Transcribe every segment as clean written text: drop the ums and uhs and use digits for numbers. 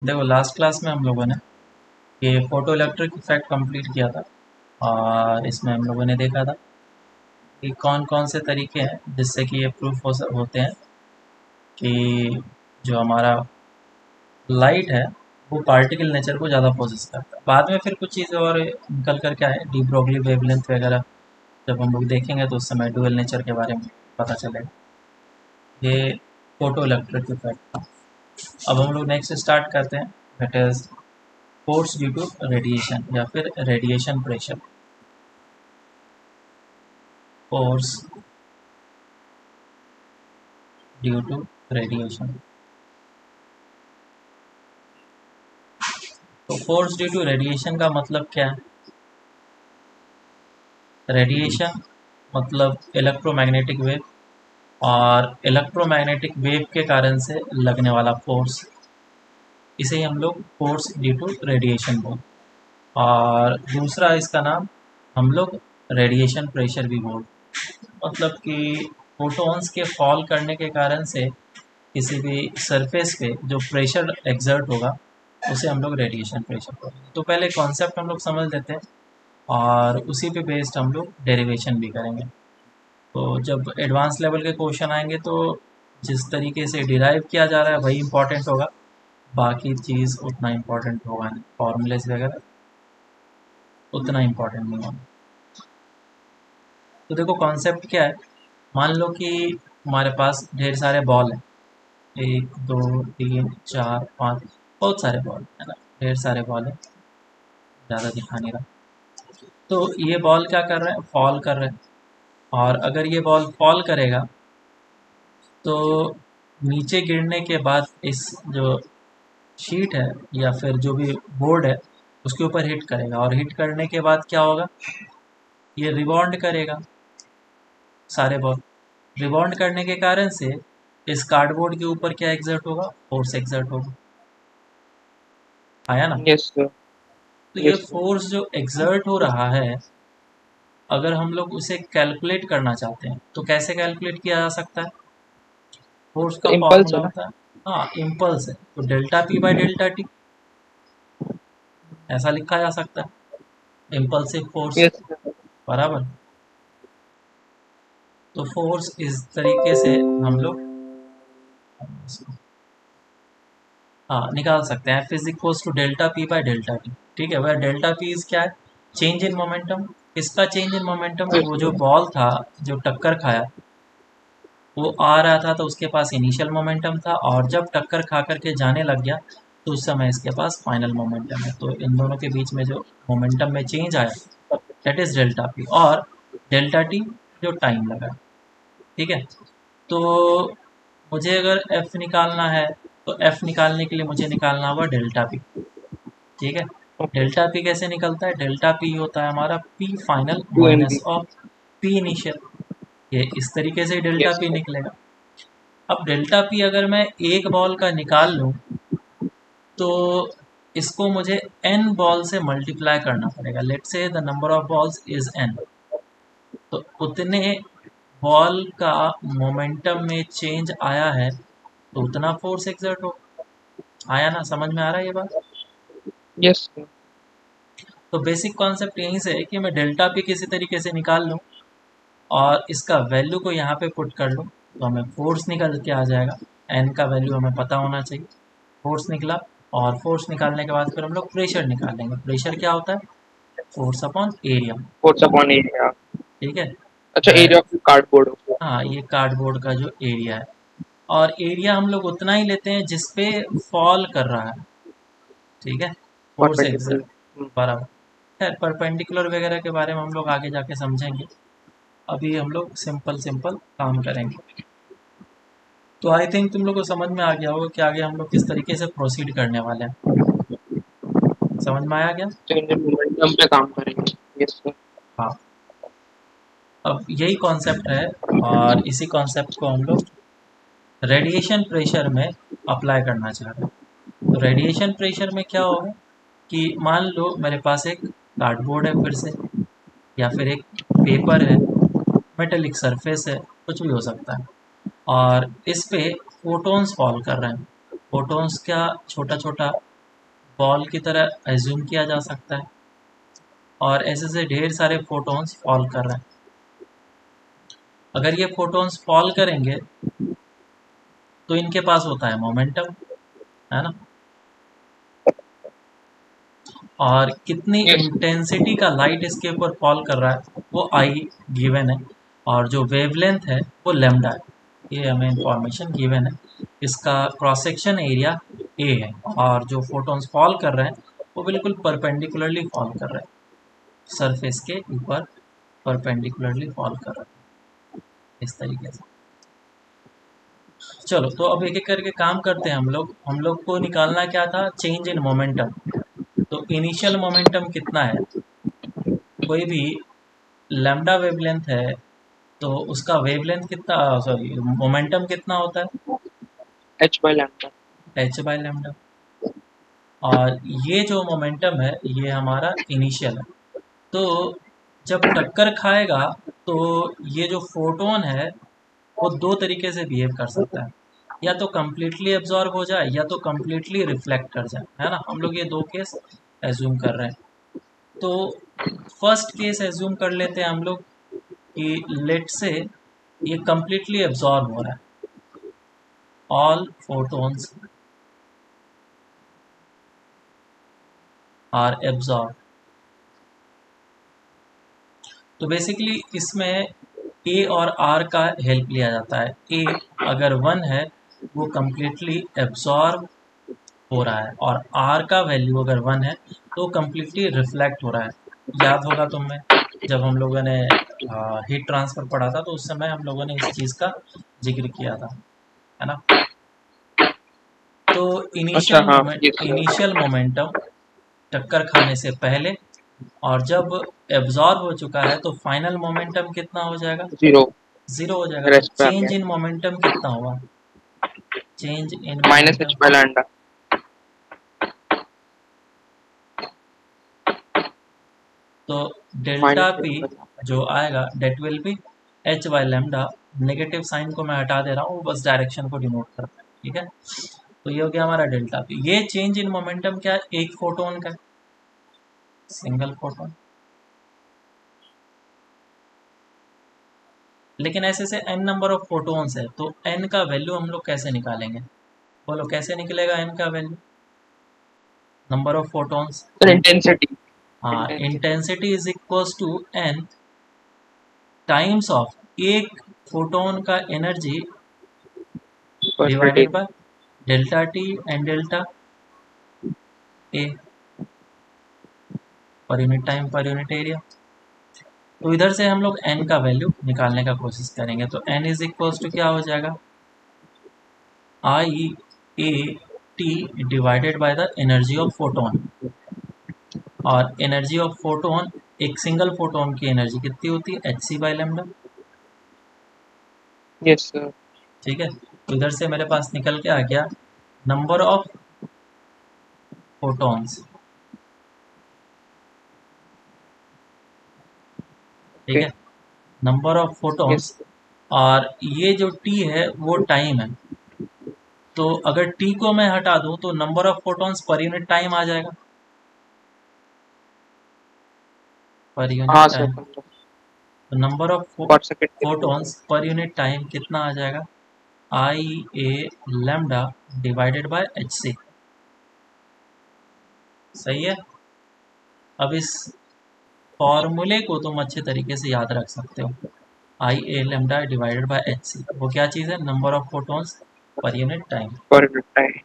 देखो last class में हम लोगों ने ये फोटो इलेक्ट्रिक इफेक्ट कंप्लीट किया था और इसमें हम लोगों ने देखा था कि कौन कौन से तरीके हैं जिससे कि ये प्रूफ होते हैं कि जो हमारा लाइट है वो पार्टिकल नेचर को ज़्यादा पोजेस करता है। बाद में फिर कुछ चीज़ें और निकल कर क्या है, डी ब्रोगली वेवलेंथ वगैरह जब हम लोग देखेंगे तो उस समय डुअल नेचर के बारे में पता चलेगा। ये फोटो इलेक्ट्रिक इफेक्ट था। अब हम लोग नेक्स्ट स्टार्ट करते हैं, that is force due to radiation या फिर radiation pressure. Force due to radiation. तो फोर्स ड्यू टू रेडिएशन का मतलब क्या है? रेडिएशन मतलब इलेक्ट्रोमैग्नेटिक वेव, और इलेक्ट्रोमैग्नेटिक वेव के कारण से लगने वाला फोर्स, इसे ही हम लोग फोर्स ड्यू टू रेडिएशन बोलते हैं। और दूसरा इसका नाम हम लोग रेडिएशन प्रेशर भी बोलते हैं। मतलब कि फोटॉन्स के फॉल करने के कारण से किसी भी सरफेस पे जो प्रेशर एक्सर्ट होगा उसे हम लोग रेडिएशन प्रेशर बोलते हैं। तो पहले कॉन्सेप्ट हम लोग समझ लेते हैं और उसी पे बेस्ड हम लोग डेरिवेशन भी करेंगे। तो जब एडवांस लेवल के क्वेश्चन आएंगे तो जिस तरीके से डिराइव किया जा रहा है वही इंपॉर्टेंट होगा, बाकी चीज़ उतना इम्पोर्टेंट होगा नहीं, फॉर्मूलेस वगैरह उतना इम्पोर्टेंट नहीं होगा। तो देखो कॉन्सेप्ट क्या है, मान लो कि हमारे पास ढेर सारे बॉल हैं, 1 2 3 4 5, बहुत सारे बॉल है ना, ढेर सारे बॉल है, ज़्यादा दिखा नहीं रहा। तो ये बॉल क्या कर रहे हैं, फॉल कर रहे हैं। और अगर ये बॉल फॉल करेगा तो नीचे गिरने के बाद इस जो शीट है या फिर जो भी बोर्ड है उसके ऊपर हिट करेगा, और हिट करने के बाद क्या होगा, ये रिबाउंड करेगा। सारे बॉल रिबाउंड करने के कारण से इस कार्डबोर्ड के ऊपर क्या एग्जर्ट होगा, फोर्स एग्जर्ट होगा। आया ना? Yes sir. तो ये यस सर। फोर्स जो एग्जर्ट हो रहा है, अगर हम लोग उसे कैलकुलेट करना चाहते हैं तो कैसे कैलकुलेट किया जा सकता है? फोर्स का इम्पल्स फॉर्मूला है ना। होता है, हाँ इम्पल्स है, तो delta p by delta T ऐसा लिखा जा सकता है, इम्पल्सिव फोर्स यस सर। बराबर। तो फोर्स इस तरीके से हम लोग हाँ निकाल सकते हैं, फिज equals to delta p by delta t. ठीक है, वह डेल्टा पी इज क्या है, चेंज इन मोमेंटम। इसका चेंज इन मोमेंटम, यस वो जो सर। बॉल था जो टक्कर खाया वो आ रहा था तो उसके पास इनिशियल मोमेंटम था, और जब टक्कर खा करके जाने लग गया तो उस समय इसके पास फाइनल मोमेंटम है। तो इन दोनों के बीच में जो मोमेंटम में चेंज आया दैट इज डेल्टा पी, और डेल्टा टी जो टाइम लगा। ठीक है, तो मुझे अगर एफ निकालना है तो एफ निकालने के लिए मुझे निकालना होगा डेल्टा पी। ठीक है, ओके। डेल्टा पी कैसे निकलता है, डेल्टा पी होता है हमारा p final to m minus B. Of p initial. ये इस तरीके से डेल्टा यस पी सर। निकलेगा। अब डेल्टा पी अगर मैं एक बॉल का निकाल लूँ तो इसको मुझे एन बॉल से मल्टीप्लाई करना पड़ेगा। लेट से the number of balls is an, तो उतने बॉल का मोमेंटम में चेंज आया है तो उतना फोर्स एक्सर्ट हो। आया ना, समझ में आ रहा है ये बात? Yes sir. तो बेसिक कॉन्सेप्ट यहीं से है कि मैं डेल्टा पी किसी तरीके से निकाल लूँ और इसका वैल्यू को यहाँ पे पुट कर लूँ तो हमें फोर्स निकल के आ जाएगा। एन का वैल्यू हमें पता होना चाहिए। फोर्स निकला, और फोर्स निकालने के बाद फिर हम लोग प्रेशर निकालेंगे। प्रेशर क्या होता है, force upon area. Force upon area. ठीक है, अच्छा, वह एरिया ऑफ कार्डबोर्ड हो गया। हाँ ये कार्डबोर्ड का जो एरिया है, और एरिया हम लोग उतना ही लेते हैं जिसपे फॉल कर रहा है। ठीक है, फोर्स परपेंडिकुलर। एग्जर्ट बराबर। खैर परपेंडिकुलर वगैरह के बारे में हम लोग आगे जाके समझेंगे, अभी हम लोग सिंपल सिंपल काम करेंगे। तो आई थिंक तुम लोग को समझ में आ गया होगा कि आगे हम लोग किस तरीके से प्रोसीड करने वाले हैं। समझ में आया क्या? चेंज इन मोमेंटम पे काम करेंगे। Yes sir. हाँ, अब यही कॉन्सेप्ट है, और इसी कॉन्सेप्ट को हम लोग रेडिएशन प्रेशर में अप्लाई करना चाह रहे हैं। तो रेडिएशन प्रेशर में क्या होगा कि मान लो मेरे पास एक कार्डबोर्ड है फिर से, या फिर एक पेपर है, मेटेलिक सरफेस है, कुछ भी हो सकता है, और इस पे फोटॉन्स फॉल कर रहे हैं। फोटॉन्स क्या, छोटा छोटा बॉल की तरह एज्यूम किया जा सकता है, और ऐसे से ढेर सारे फोटॉन्स फॉल कर रहे हैं। अगर ये फोटॉन्स फॉल करेंगे तो इनके पास होता है मोमेंटम, है ना, और कितनी Yes. इंटेंसिटी का लाइट इसके ऊपर फॉल कर रहा है वो आई गिवन है, और जो वेवलेंथ है वो लेमडा है। ये हमें इंफॉर्मेशन गिवन है। इसका क्रॉस सेक्शन एरिया ए है, और जो फोटॉन्स फॉल कर रहे हैं वो बिल्कुल परपेंडिकुलरली फॉल कर रहे हैं, सरफेस के ऊपर परपेंडिकुलरली फॉल कर रहे हैं इस तरीके से। चलो तो अब एक एक करके काम करते हैं। हम लोग को निकालना क्या था, चेंज इन मोमेंटम। तो इनिशियल मोमेंटम कितना है, कोई भी लैम्डा वेवलेंथ है तो उसका वेवलेंथ कितना, सॉरी मोमेंटम कितना होता है, H by lambda. H by lambda. और ये जो मोमेंटम है ये हमारा इनिशियल है। तो जब टक्कर खाएगा तो ये जो फोटोन है वो दो तरीके से बिहेव कर सकता है, या तो कम्प्लीटली एब्जॉर्ब हो जाए या तो कम्प्लीटली रिफ्लेक्ट कर जाए, है ना। हम लोग ये दो केस एज्यूम कर रहे हैं। तो फर्स्ट केस एज्यूम कर लेते हैं हम लोग कि लेट से ये कम्प्लीटली एब्जॉर्ब हो रहा है, ऑल फोटोन्स आर एब्जॉर्ब। तो बेसिकली इसमें ए और आर का हेल्प लिया जाता है। ए अगर 1 है वो कम्प्लीटली एब्जॉर्ब हो रहा है, और आर का वैल्यू अगर 1 है तो कम्प्लीटली रिफ्लेक्ट हो रहा है। याद होगा तुम्हें जब हम लोगों ने हीट ट्रांसफर पढ़ा था तो उस समय हम लोगों ने इस चीज़ का जिक्र किया था, है ना। तो अच्छा हाँ yes sir. इनिशियल मोमेंटम टक्कर खाने से पहले, और जब एब्जॉर्ब हो चुका है तो फाइनल मोमेंटम कितना हो जाएगा, 0 जीरो हो जाएगा। तो रेस्ट पे आ चेंज गया इन मोमेंटम कितना होगा, change in minus momentum, H by lambda. तो delta Minus p H by lambda. जो आएगा that will be h by lambda. Negative sign को मैं हटा दे रहा हूँ, बस डायरेक्शन को डिनोट करता है, ठीक है। तो ये हो गया हमारा डेल्टा पी। ये चेंज इन मोमेंटम क्या है, एक फोटोन का, सिंगल फोटोन। लेकिन ऐसे से n नंबर ऑफ फोटोन्स है तो n का वैल्यू हम लोग कैसे निकालेंगे, बोलो कैसे निकलेगा n का value, number of photons. Sir intensity. हाँ, Intensity. Intensity is equals to n times of एक फोटोन का energy Per divided radian. By delta t and delta A per unit time per unit area. तो इधर से हम लोग n का value निकालने का कोशिश करेंगे। तो n इज इक्वल्स टू क्या हो जाएगा, I A T divided by the energy of photon. और एनर्जी ऑफ फोटोन, एक सिंगल फोटोन की एनर्जी कितनी होती है, H C by lambda, Yes sir. ठीक है। तो इधर से मेरे पास निकल के आ गया नंबर ऑफ फोटॉन्स, ठीक Okay. है, number of Yes photons. sir. और ये जो टी है वो टाइम है। तो अगर टी को मैं हटा दूं तो number of photons per unit time आ जाएगा, पर यूनिट हाँ सर टाइम। समझा. तो नंबर ऑफ Per second कितना फोटॉन्स पर यूनिट टाइम कितना आ जाएगा, I A lambda divided by H c. सही है। अब इस फॉर्मूले को तुम अच्छे तरीके से याद रख सकते हो, I A lambda divided by H c. वो क्या चीज़ है, number of photons per unit time. per unit time.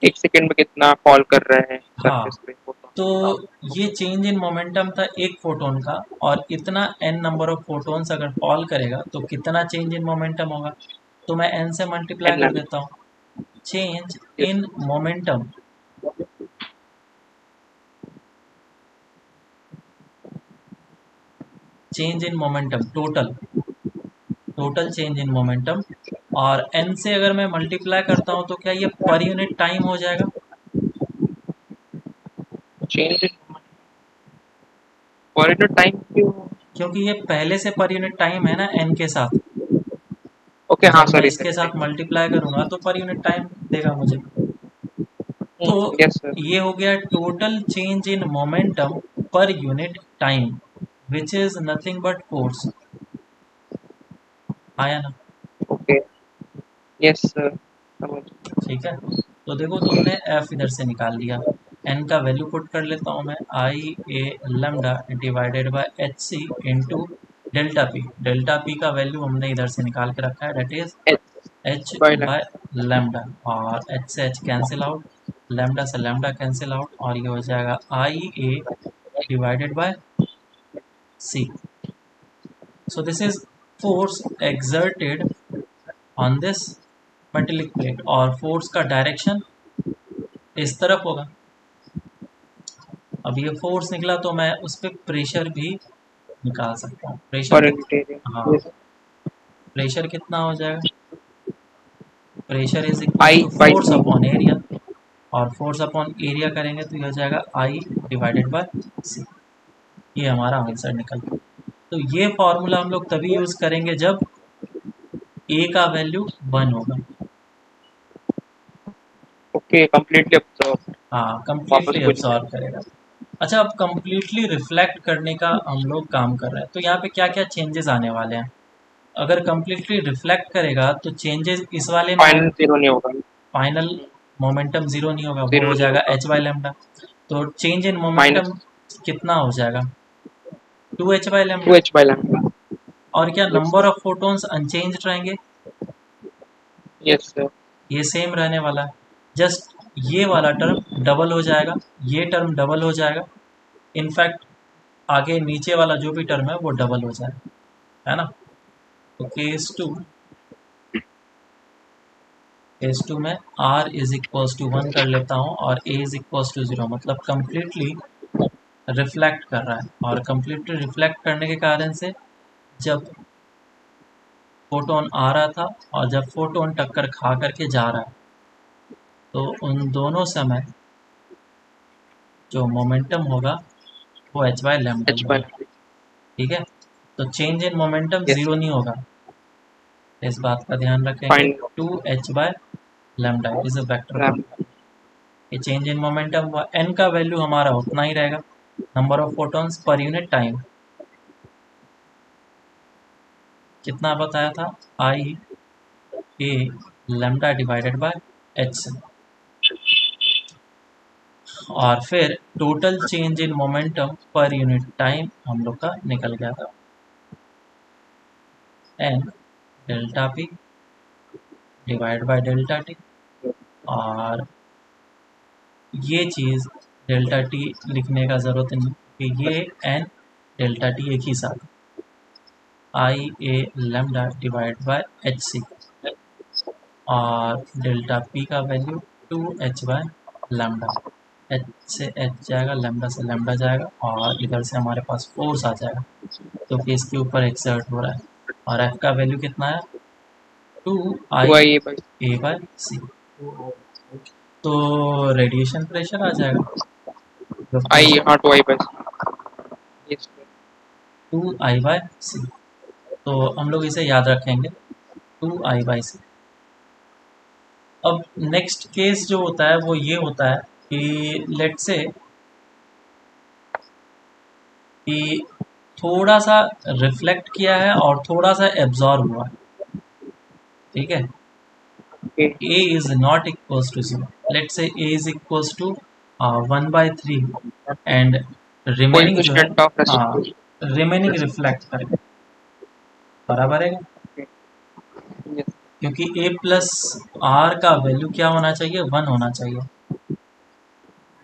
एक सेकंड में कितना फॉल कर रहा है हाँ, सरफेस पे फोटो. तो हाँ. ये चेंज इन मोमेंटम था एक फोटोन का, और इतना n नंबर ऑफ फोटोन्स अगर फॉल करेगा तो कितना चेंज इन मोमेंटम होगा। तो मैं n से मल्टीप्लाई N कर lambda. देता हूँ, change Yes. In momentum, change in momentum total, total change in momentum. और n से अगर मैं मल्टीप्लाई करता हूँ तो क्या ये पर यूनिट टाइम हो जाएगा, Change in per unit time क्यों? क्योंकि ये पहले से पर यूनिट टाइम है ना n के साथ। ओके हाँ जब मैं सॉरी इसके सर. साथ मल्टीप्लाई करूंगा तो पर यूनिट टाइम देगा मुझे। तो यस सर। ये हो गया total change in momentum per unit time which is nothing but force. आया ना? ओके। यस सर, समझ। ठीक है, तो देखो तुमने एफ इधर से निकाल लिया, एन का वैल्यू पुट कर लेता हूँ मैं, I A lambda divided by H c into delta p. Delta p का वैल्यू हमने इधर से निकाल के रखा है, that is h h by by lambda, और एच से एच कैंसिल आउट, लेमडा से लेमडा कैंसिल आउट, और ये हो जाएगा I A divided by c. So this is force exerted on this metallic plate, और फोर्स का डायरेक्शन इस तरफ होगा। अब ये फोर्स निकला तो मैं उस पर प्रेशर भी निकाल सकता हूँ। प्रेशर पर यूनिट कितना, हाँ, एरिया। यस। प्रेशर कितना हो जाएगा, pressure is equal I to by force c. Upon area, और फोर्स अपॉन एरिया करेंगे तो ये हो जाएगा आई डिवाइडेड बाय सी। ये हमारा आंसर निकल गया। तो ये फॉर्मूला हम लोग तभी यूज करेंगे जब ए का वैल्यू 1 होगा। Okay, completely absorb. हाँ, वापस कंप्लीटली कुछ एब्सॉर्ब करेगा। अच्छा, अब कंप्लीटली रिफ्लेक्ट करने का हम लोग काम कर रहे हैं, तो यहाँ पे क्या क्या चेंजेस आने वाले हैं। अगर कंप्लीटली रिफ्लेक्ट करेगा तो चेंजेस इस वाले में फाइनल आएगा, जीरो नहीं होगा। फाइनल मोमेंटम जीरो नहीं होगा, वो जीरो हो नहीं जाएगा होगा। H by lambda. तो चेंज इन मोमेंटम माइनस कितना हो जाएगा, 2h by two lambda. H by lambda. और क्या, yes number of photons unchanged रहेंगे, यस सर। ये सेम रहने वाला है। जस्ट ये वाला टर्म डबल हो जाएगा, ये टर्म डबल हो जाएगा, इनफैक्ट आगे नीचे वाला जो भी टर्म है वो डबल हो जाएगा, है ना। तो केस टू में r इज इक्वल्स टू 1 कर लेता हूँ, और a इज इक्वल्स टू 0, मतलब कम्प्लीटली रिफ्लेक्ट कर रहा है। और कम्प्लीटली रिफ्लेक्ट करने के कारण से जब फोटोन आ रहा था और जब फोटोन टक्कर खा करके जा रहा है, तो उन दोनों समय जो मोमेंटम होगा वो एच बाय लेमडा एच ही बाय। होगा। ठीक है, तो change in momentum yes zero नहीं होगा, इस बात का ध्यान रखेंगे। Fine 2h by lambda is a vector lambda. Quantity. ये चेंज इन मोमेंटम हुआ, एन का वैल्यू हमारा उतना ही रहेगा, number of photons per unit time. कितना बताया था, I A lambda divided by h, और फिर total change in momentum per unit time हम लोग का निकल गया था, n delta p divide by delta t. और ये चीज़ डेल्टा टी लिखने का ज़रूरत नहीं, कि ये एन डेल्टा टी एक ही साथ, I A lambda divide by H C, और डेल्टा पी का value 2h by lambda. H से एच जाएगा, लेमडा से लेमडा जाएगा, और इधर से हमारे पास फोर्स आ जाएगा जो कि इसके ऊपर एक्सर्ट हो रहा है। और एफ का वैल्यू कितना है, two two I I A by. A by c. तो रेडिएशन प्रेशर आ जाएगा, जो आई प्रेशर हाँ two I by. Yes sir. 2I/c। तो हम लोग इसे याद रखेंगे, 2I/c। अब नेक्स्ट केस जो होता है वो ये होता है कि लेट से कि थोड़ा सा रिफ्लेक्ट किया है और थोड़ा सा एब्जॉर्ब हुआ है। ठीक है, okay. a is not equals to 0, let's say a is equals to 1/3, and remaining जो है, कोएफिशिएंट ऑफ हाँ, रेसिप्रोसिटी। रिमेनिंग रिफ्लेक्ट करेगा, बराबर है, यस। क्योंकि a प्लस आर का वैल्यू क्या होना चाहिए, 1 होना चाहिए।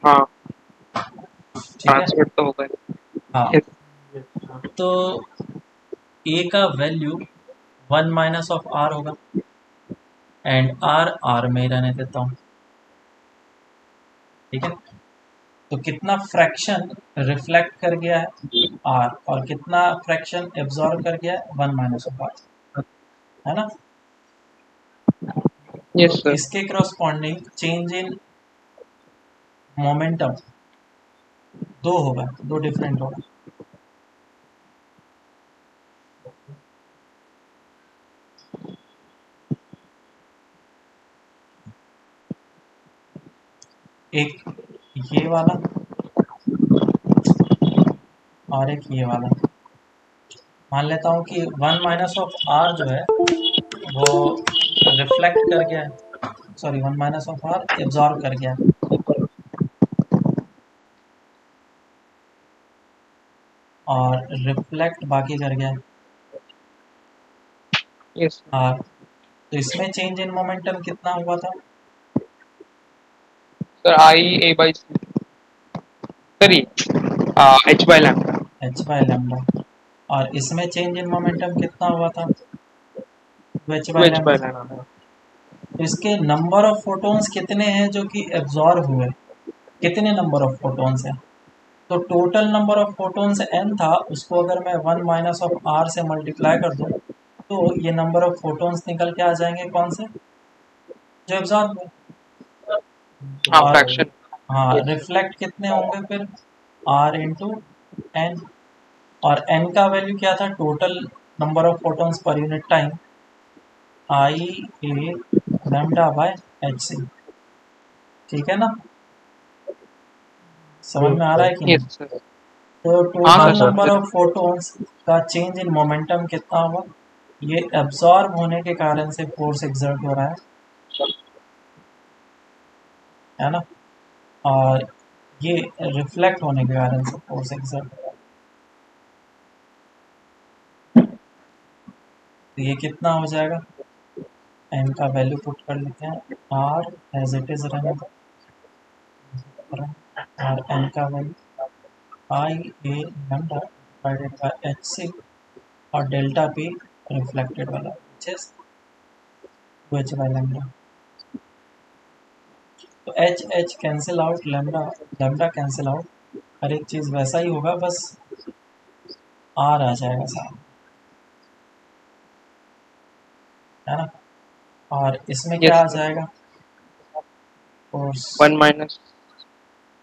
हाँ, ठीक है, ट्रांसमिट तो होगा। हाँ, यस। तो a का वैल्यू 1 माइनस ऑफ आर होगा, एंड आर में ही रहने देता हूँ। ठीक है, तो कितना फ्रैक्शन रिफ्लेक्ट कर गया है आर, और कितना फ्रैक्शन एब्जॉर्ब कर गया है, 1 माइनस ऑफ आर, है ना। यस तो सर। इसके क्रॉसपॉन्डिंग चेंज इन मोमेंटम दो होगा, दो डिफरेंट होगा। एक ये वाला और एक ये वाला। मान लेता हूँ कि 1 माइनस ऑफ आर जो है वो रिफ्लेक्ट कर गया है, sorry 1 minus of r absorb कर गया है, और रिफ्लेक्ट बाकी कर गया है यस आर। तो इसमें चेंज इन मोमेंटम कितना हुआ था? Sir, I A by sorry H by lambda. H by lambda. और इसमें चेंज इन मोमेंटम कितना हुआ था? H two by H by lambda. Lambda. तो इसके नंबर ऑफ फोटॉन्स कितने हैं जो कि एब्जॉर्ब हुए? कितने नंबर ऑफ फोटॉन्स हैं? तो total number of photons n था, उसको अगर मैं 1 माइनस ऑफ r से मल्टीप्लाई कर दूं तो ये नंबर ऑफ फोटॉन्स निकल के आ जाएंगे कौन से? जो एब्जॉर्ब हुए। हाँ, और फ्रैक्शन। हाँ, यस रिफ्लेक्ट कितने होंगे फिर? r into n. और n का वैल्यू क्या था? Total number of photons per unit time, I A lambda by H c. ठीक है ना? समझ में आ रहा है कि नहीं? Yes sir. तो हाँ total sir. Number of photons का चेंज इन मोमेंटम कितना हुआ? ये एब्जॉर्ब होने के कारण से फोर्स एक्सर्ट हो रहा है ना? और ये रिफ्लेक्ट होने के कारण से फोर्स एक्सर्ट हो रहा है। तो ये कितना हो जाएगा? एन का वैल्यू पुट कर लेते हैं, आर एज इट इज रहने दो, और एन का value I A lambda divided by H C, और डेल्टा पी रिफ्लेक्टेड वाला which is 2h by lambda. तो h h cancel out, lambda lambda cancel out, हर एक चीज़ वैसा ही होगा, बस आर आ जाएगा सामने, है ना? और इसमें क्या यस आ सर। जाएगा? फोर्स। 1 माइनस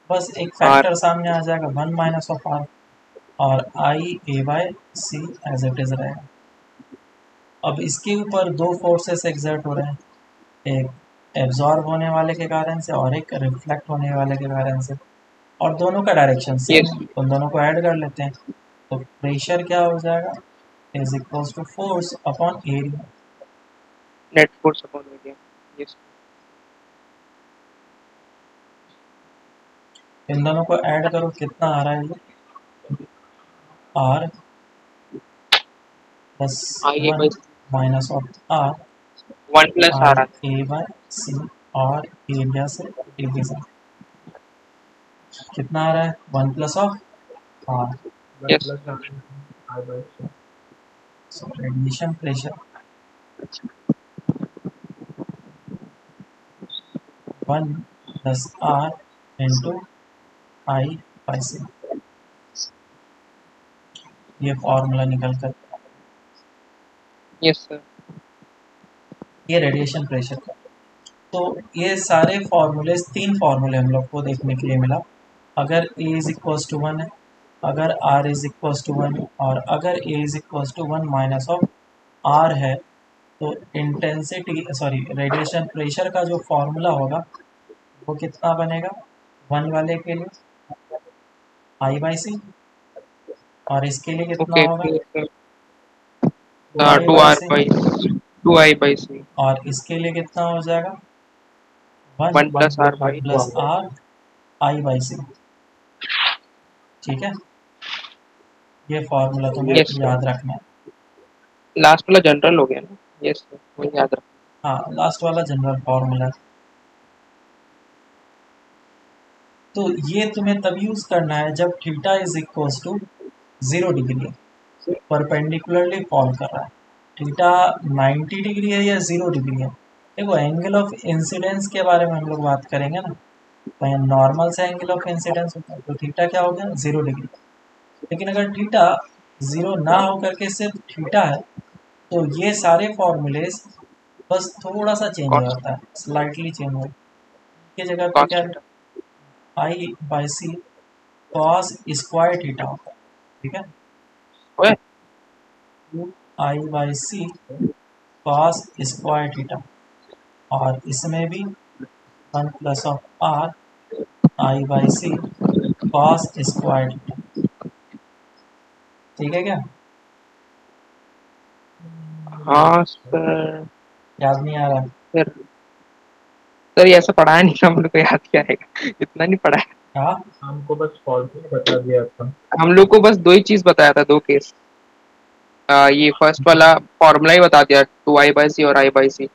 बस एक आर। फैक्टर सामने आ जाएगा, 1 माइनस ऑफ आर, और I A by c as it is रहेगा। अब इसके ऊपर दो फोर्सेस एक्सर्ट हो रहे हैं, एक एब्जॉर्ब होने वाले के कारण से और एक रिफ्लेक्ट होने वाले के कारण से, और दोनों का डायरेक्शन सेम यस है, तो उन दोनों को ऐड कर लेते हैं। तो प्रेशर क्या हो जाएगा? Is equals to force upon area. Net force upon medium. Yes इन दोनों को ऐड करो, कितना आ रहा है ये? R plus I A 1 by minus of r 1 plus I r आता ए बाय सी, और एरिया से डिवीजन। कितना आ रहा है? 1 प्लस ऑफ आर। है। Yes so radiation pressure 1 plus r into I by c. ये फॉर्मूला निकल कर, यस सर। ये रेडिएशन प्रेशर का। तो ये सारे फार्मूले, तीन फार्मूले हम लोग को देखने के लिए मिला। अगर ए इज इक्वल्स टू 1 है, अगर आर इज इक्वल्स टू 1, और अगर A is equals to 1 minus of r है, तो इंटेंसिटी सॉरी रेडिएशन प्रेशर का जो फॉर्मूला होगा वो कितना बनेगा 1 वाले के लिए? I by c. और इसके लिए कितना ओके होगा? फिर 2 I 2 by r c. By 2 I by c और इसके लिए कितना हो जाएगा? 1 1 plus r by plus r I by c. ठीक है, ये फॉर्मूला तुम्हें यस सर। याद रखना है। लास्ट वाला जनरल हो गया ना। यस सर, वही याद रख। हाँ, लास्ट वाला जनरल फॉर्मूला। तो ये तुम्हें तब यूज करना है जब theta is equals to 0 degree है, परपेंडिकुलरली फॉल कर रहा है। थीटा 90 डिग्री है या 0 डिग्री है? देखो, एंगल ऑफ इंसिडेंस के बारे में हम लोग बात करेंगे ना, तो नॉर्मल से एंगल ऑफ इंसिडेंस होता है, तो थीटा क्या हो गया? 0 डिग्री। लेकिन अगर थीटा 0 ना होकर के सिर्फ थीटा है, तो ये सारे फॉर्मूलेज बस थोड़ा सा चेंज हो कॉस जाता है, स्लाइटली चेंज हो, की जगह पे कॉस क्या theta. I by c cos square theta होता है। ठीक है, ओए I by c cos square theta. और इसमें भी 1 plus of r I by c cos square theta. ठीक है क्या? हाँ सर। याद नहीं आ रहा? सर सर ये ऐसा पढ़ाया नहीं था, हम लोग को याद क्या रहेगा, इतना नहीं पढ़ा है। हाँ, हमको बस फॉर्मूला बता दिया था। हम लोग को बस दो ही चीज बताया था, दो केस। ये फर्स्ट वाला फॉर्मूला ही बता दिया, 2i/c और i/c,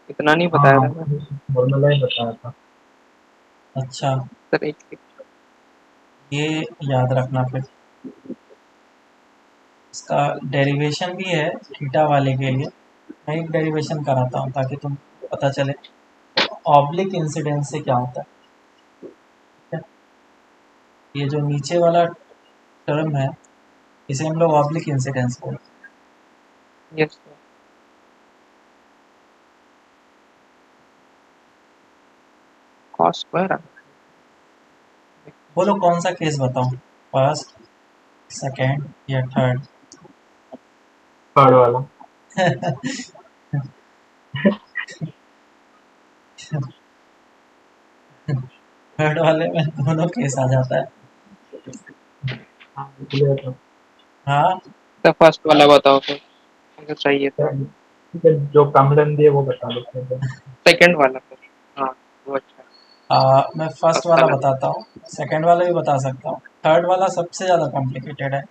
इतना नहीं बताया हाँ, था ना। फॉर्मूला ही बताया था। अच्छा, सर एक ये याद रखना फिर। इसका डेरिवेशन भी है थीटा वाले के लिए। मैं एक डेरिवेशन कराता हूँ ताकि तुम पता चले ऑब्लिक इंसिडेंस से क्या होता है। ठीक है? ये जो नीचे वाला टर्म है इसे हम लोग ऑब्लिक इंसिडेंस बोलते हैं। Yes sir. Cos square. बोलो कौन सा केस बताऊँ, फर्स्ट, सेकेंड या थर्ड? थर्ड वाला। थर्ड वाले में दोनों केस आ जाता है। हाँ, इसलिए तो हाँ, सर फर्स्ट वाला बताओ सर, अगर चाहिए तो। ठीक है, जो कम लेंदी है वो बता देते हैं। सेकंड वाला सर। हाँ वो अच्छा मैं फर्स्ट अच्छा वाला लगा। बताता हूँ, सेकंड वाला भी बता सकता हूँ। थर्ड वाला सबसे ज़्यादा कॉम्प्लिकेटेड है,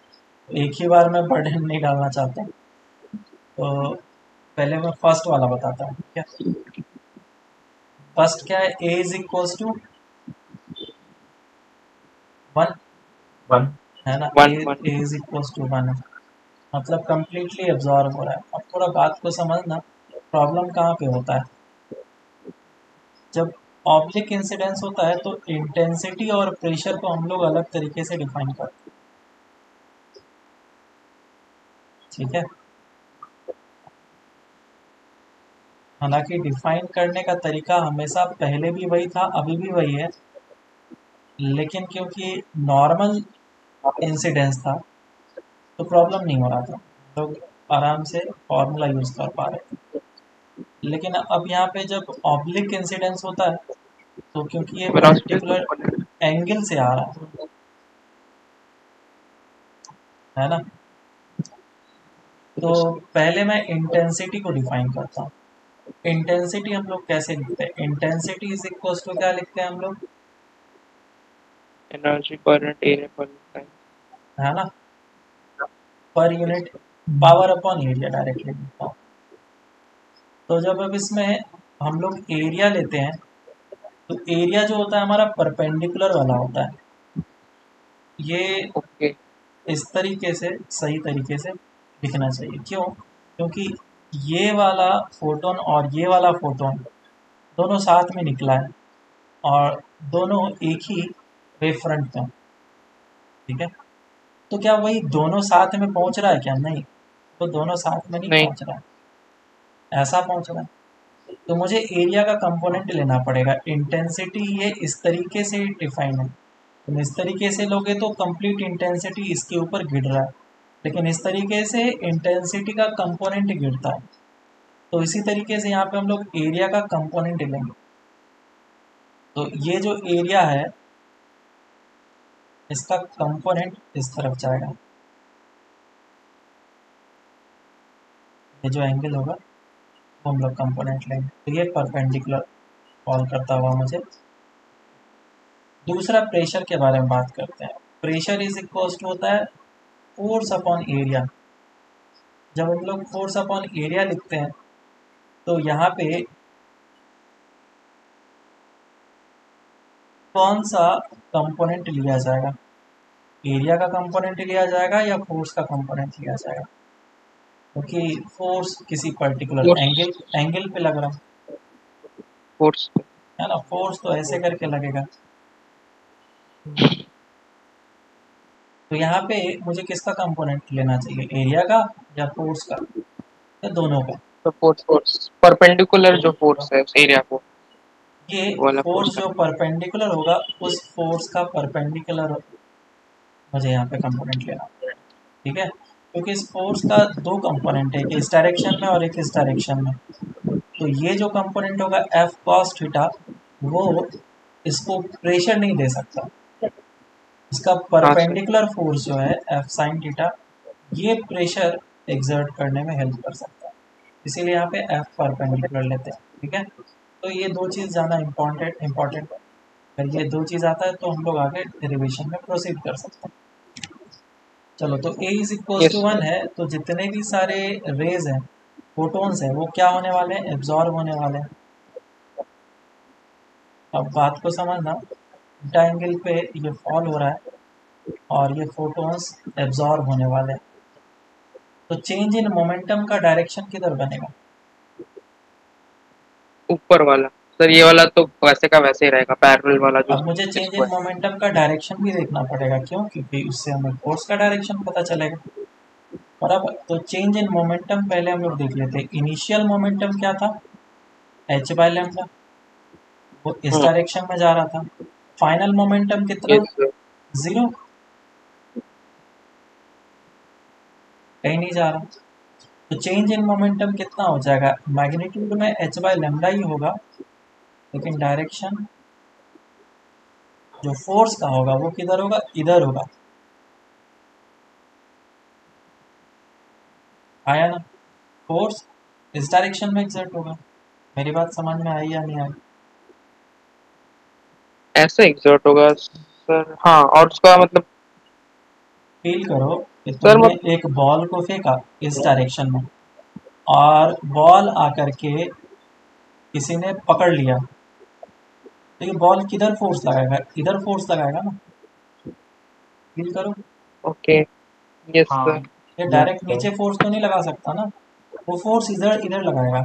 एक ही बार मैं बर्डन नहीं डालना चाहता, तो पहले मैं फर्स्ट वाला बताता हूँ। ठीक है? फर्स्ट क्या है, A is equals to 1, one. है ना? A one one. Is equals to 1 है, मतलब कंप्लीटली एब्जॉर्ब हो रहा है। अब थोड़ा बात को समझना, प्रॉब्लम कहाँ पे होता है। जब ऑब्लिक इंसिडेंस होता है तो इंटेंसिटी और प्रेशर को हम लोग अलग तरीके से डिफाइन करते हैं। ठीक है? हालांकि डिफाइन करने का तरीका हमेशा पहले भी वही था, अभी भी वही है, लेकिन क्योंकि नॉर्मल इंसिडेंस था तो प्रॉब्लम नहीं हो रहा था, लोग आराम से फॉर्मूला यूज़ कर पा रहे थे। लेकिन अब यहाँ पे जब ऑब्लिक इंसिडेंस होता है तो क्योंकि ये वेलोसिटी पर्टिकुलर एंगल से आ रहा है ना, तो पहले मैं इंटेंसिटी को डिफाइन करता हूँ। इंटेंसिटी हम लोग कैसे लिखते हैं, इंटेंसिटी इज इक्वल टू क्या लिखते हैं हम लोग, एनर्जी पर एरिया पर टाइम। है ना, per unit power upon area directly लिखता हूँ। तो जब अब इसमें हम लोग एरिया लेते हैं तो एरिया जो होता है हमारा परपेंडिकुलर वाला होता है। ये ओके। इस तरीके से सही तरीके से लिखना चाहिए। क्यों? क्योंकि ये वाला फोटोन और ये वाला फोटोन दोनों साथ में निकला है और दोनों एक ही वेव फ्रंट में। ठीक है? तो क्या वही दोनों साथ में पहुंच रहा है क्या? नहीं, तो दोनों साथ में नहीं नहीं। पहुंच रहा है, ऐसा पहुंच रहा है। तो मुझे एरिया का कंपोनेंट लेना पड़ेगा। इंटेंसिटी ये इस तरीके से डिफाइन है, तुम इस तरीके से लोगे तो कंप्लीट इंटेंसिटी इसके ऊपर गिर रहा है, लेकिन इस तरीके से इंटेंसिटी का कंपोनेंट गिरता है। तो इसी तरीके से यहाँ पे हम लोग एरिया का कंपोनेंट लेंगे। तो ये जो एरिया है इसका कंपोनेंट इस तरफ जाएगा, ये जो एंगल होगा वो हम लोग कंपोनेंट लेंगे। तो ये परपेंडिकुलर कॉल करता हुआ मुझे। दूसरा प्रेशर के बारे में बात करते हैं। प्रेशर इज इक्वल्स टू होता है फोर्स अपॉन एरिया। जब हम लोग फोर्स अपॉन एरिया लिखते हैं तो यहाँ पे कौन सा कंपोनेंट लिया जाएगा, एरिया का कंपोनेंट लिया जाएगा या फोर्स का कंपोनेंट लिया जाएगा? क्योंकि फोर्स किसी पर्टिकुलर फोर्स। एंगल एंगल पे लग रहा फोर्स। है ना, फोर्स तो ऐसे करके लगेगा। तो यहाँ पे मुझे किसका कंपोनेंट लेना चाहिए, एरिया का या फोर्स का या दोनों का? तो फोर्स फोर्स परपेंडिकुलर जो फोर्स है उस एरिया को, ये वो वाला फोर्स फोर्स का। जो परपेंडिकुलर होगा उस फोर्स का परपेंडिकुलर मुझे यहाँ पे कंपोनेंट लेना पड़ेगा। ठीक है? क्योंकि इस फोर्स का दो कंपोनेंट है, एक इस डायरेक्शन में और एक इस डायरेक्शन में। तो ये जो कंपोनेंट होगा एफ कॉस थीटा वो इसको प्रेशर नहीं दे सकता। इसका हाँ सर। परपेंडिकुलर फोर्स जो है एफ साइन थीटा, ये प्रेशर एग्जर्ट करने में हेल्प कर सकता है, इसीलिए यहाँ पे एफ परपेंडिकुलर लेते हैं। ठीक है, तो ये दो चीज़ ज़्यादा इम्पोर्टेंट है। अगर ये दो चीज़ आता है तो हम लोग आगे डेरिवेशन में प्रोसीड कर सकते हैं। चलो, तो A is equal yes to one है, तो जितने भी सारे रेज हैं, फोटोन्स हैं, वो क्या होने वाले हैं? एब्जॉर्ब होने वाले हैं। अब बात को समझना, थीटा एंगल पे ये फॉल हो रहा है और ये फोटोन्स एब्जॉर्ब होने वाले हैं, तो चेंज इन मोमेंटम का डायरेक्शन किधर बनेगा? ऊपर वाला सर, ये वाला तो वैसे का वैसे ही रहेगा, पैरेलल वाला जो अब मुझे चेंज इसको इन है। मोमेंटम का डायरेक्शन भी देखना पड़ेगा, क्यों? क्योंकि उससे हमें फोर्स का डायरेक्शन पता चलेगा। बराबर, तो चेंज इन मोमेंटम पहले हम लोग देख लेते हैं। इनिशियल मोमेंटम क्या था? एच बाय लैम्डा, वो इस डायरेक्शन में जा रहा था। फाइनल मोमेंटम कितना? Yes sir. जीरो, कहीं नहीं जा रहा। तो चेंज इन मोमेंटम कितना हो जाएगा? मैग्नीट्यूड में एच बाय लैम्डा ही होगा, लेकिन डायरेक्शन जो फोर्स का होगा वो किधर होगा? इधर होगा। आया ना? फोर्स इस डायरेक्शन में एग्जर्ट होगा। मेरी बात समझ में आई या नहीं आई? ऐसे एग्जर्ट होगा सर, हाँ। और उसका मतलब फील करो कि सर तुमने एक बॉल को फेंका इस डायरेक्शन में, और बॉल आकर के किसी ने पकड़ लिया, तो ये बॉल किधर फोर्स लगाएगा? इधर फोर्स लगाएगा ना। फील करो, ओके। यस हाँ सर। ये यस डायरेक्ट नीचे फोर्स तो नहीं लगा सकता ना, वो फोर्स इधर इधर लगाएगा।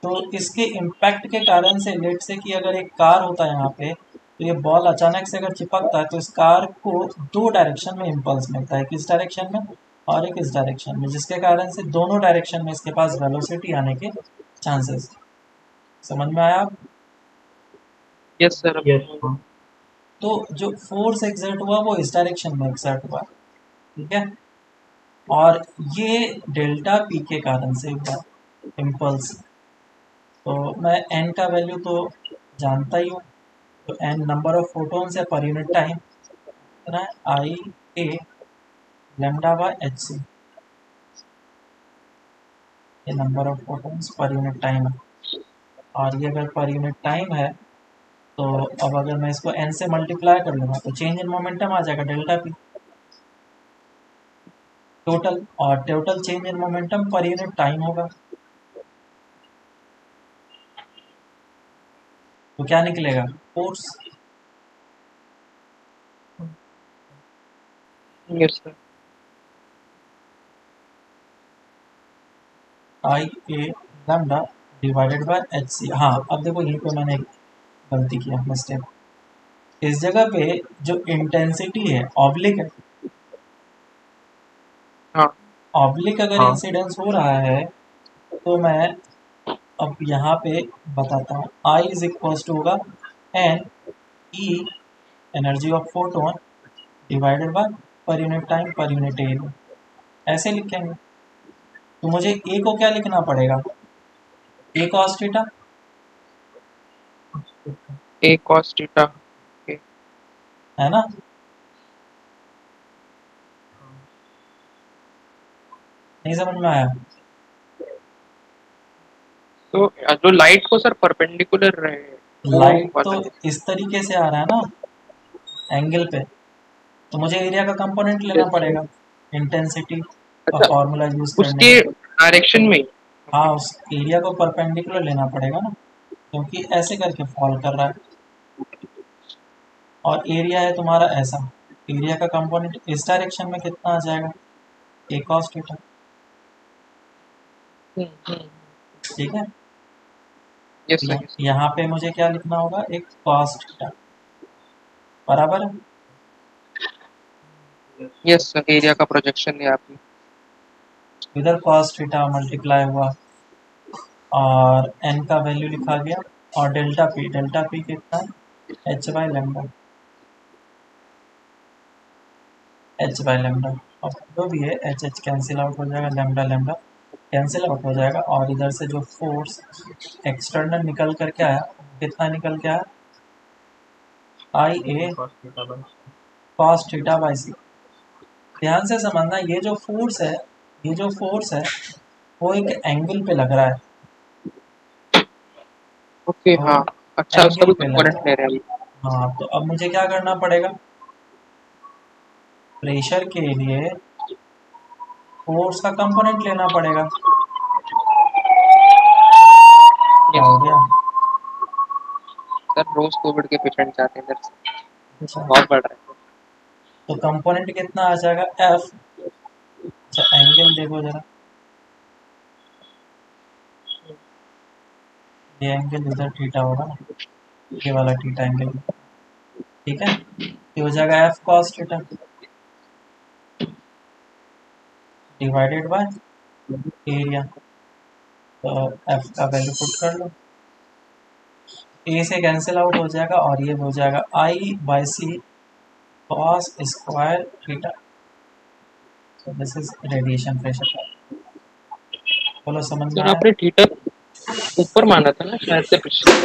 तो इसके इम्पैक्ट के कारण से, लेट से कि अगर एक कार होता है यहाँ पे, तो ये बॉल अचानक से अगर चिपकता है तो इस कार को दो डायरेक्शन में इम्पल्स मिलता है, किस डायरेक्शन में और एक इस डायरेक्शन में, जिसके कारण से दोनों डायरेक्शन में इसके पास वेलोसिटी आने के चांसेस। समझ में आया आप? Yes sir. यस हाँ तो जो फोर्स एक्सर्ट हुआ वो इस डायरेक्शन में एक्सर्ट हुआ, ठीक है, और ये डेल्टा पी के कारण से हुआ इम्पल्स। तो मैं एन का वैल्यू तो जानता ही हूँ, तो एन नंबर ऑफ फोटोन्स है पर यूनिट टाइम, कितना है? आई A lambda by H C, ये नंबर ऑफ फोटोन्स पर यूनिट टाइम है। और ये अगर पर यूनिट टाइम है, तो अब अगर मैं इसको एन से मल्टीप्लाई कर लूँगा तो चेंज इन मोमेंटम आ जाएगा डेल्टा पी टोटल, और total change in momentum per unit time होगा। तो क्या निकलेगा? Force. Yes sir. I A lambda divided by H c. हाँ, अब देखो यहीं पे मैंने एक गलती किया, मिस्टेक। इस जगह पे जो इंटेंसिटी है ऑब्लिक है, हाँ ऑब्लिक अगर हाँ इंसिडेंस हो रहा है, तो मैं अब यहाँ पे बताता हूँ, आई इज इक्वल टू होगा n E energy of photon divided by per unit time per unit area, ऐसे लिखेंगे। तो मुझे ए को क्या लिखना पड़ेगा? A cos theta, A cos theta. है ना? नहीं समझ में आया? तो जो लाइट को सर परपेंडिकुलर रहे वो लाइट तो वाला। इस तरीके से आ रहा है ना, एंगल पे, तो मुझे एरिया का कंपोनेंट लेना यस। पड़ेगा इंटेंसिटी का अच्छा, फॉर्मूला यूज करने उसके से। डायरेक्शन में ही। हाँ, उस एरिया को परपेंडिकुलर लेना पड़ेगा ना, क्योंकि ऐसे करके फॉल कर रहा है, और एरिया है तुम्हारा ऐसा। एरिया का कंपोनेंट इस डायरेक्शन में कितना आ जाएगा? ए कॉस थीटा, ठीक है। Yes sir. यस यहाँ पे मुझे क्या लिखना होगा? एक कॉस थीटा, बराबर है। यस सर, एरिया का प्रोजेक्शन दिया आपने। इधर कॉस थीटा मल्टीप्लाई हुआ, और एन का वैल्यू लिखा गया, और डेल्टा पी कितना है? H by lambda, H by lambda, और जो भी है एच एच कैंसिल आउट हो जाएगा, लैम्डा लैम्डा कैंसिल आउट हो जाएगा, और इधर से जो फोर्स एक्सटर्नल निकल कर के आया, कितना निकल के आया? I A cos theta by cos theta by c. ध्यान से समझना, ये जो फोर्स है, ये जो फोर्स है वो एक एंगल पे लग रहा है। ओके तो हाँ, अच्छा उसका एंगल भी पे लग कंपोनेंट रहा ले है। रहे हैं। हाँ, तो अब मुझे क्या करना पड़ेगा, प्रेशर के लिए फोर्स का कंपोनेंट लेना पड़ेगा। क्या हो यस गया? सर, रोज कोविड के पेशेंट जाते हैं इधर से, अच्छा, बहुत बढ़ रहा है। तो कंपोनेंट कितना आ जाएगा, एफ। अच्छा, एंगल देखो जरा, ये एंगल इधर थीटा होगा ना, ये वाला थीटा एंगल, ठीक है। ये हो जाएगा F cos theta divided by area. तो एफ का वैल्यू पुट कर लो, ए से कैंसिल आउट हो जाएगा और ये हो जाएगा I by c cos square theta. So this is radiation pressure. बोलो, समझ में सर आया? आपने थीटा ऊपर माना था ना शायद से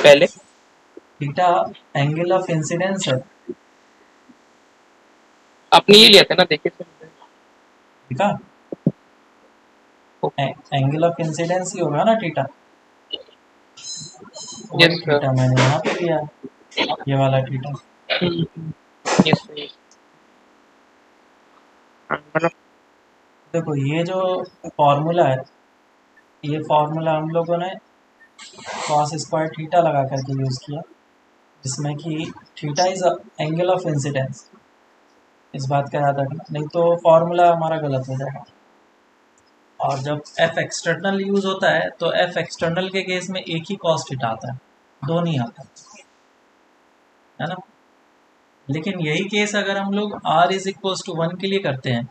पहले। थीटा एंगल ऑफ इंसिडेंस है, आपने ये लिया था ना, देखिए सर। ठीक है। एंगल ऑफ इंसिडेंस ही होगा ना थीटा, वही यस सर। थीटा मैंने यहाँ पे लिया है, ये वाला थीटा। यस मतलब देखो, ये जो फॉर्मूला है, ये फॉर्मूला हम लोगों ने कॉस स्क्वायर थीटा लगा करके यूज़ किया, जिसमें कि theta is angle of incidence. इस बात का याद रखना, नहीं तो फॉर्मूला हमारा गलत हो जाएगा। और जब एफ एक्सटर्नल यूज होता है तो एफ एक्सटर्नल के केस में एक ही कॉस थीटा आता है, दो नहीं आता, है ना। लेकिन यही केस अगर हम लोग r इज इक्वल टू 1 के लिए करते हैं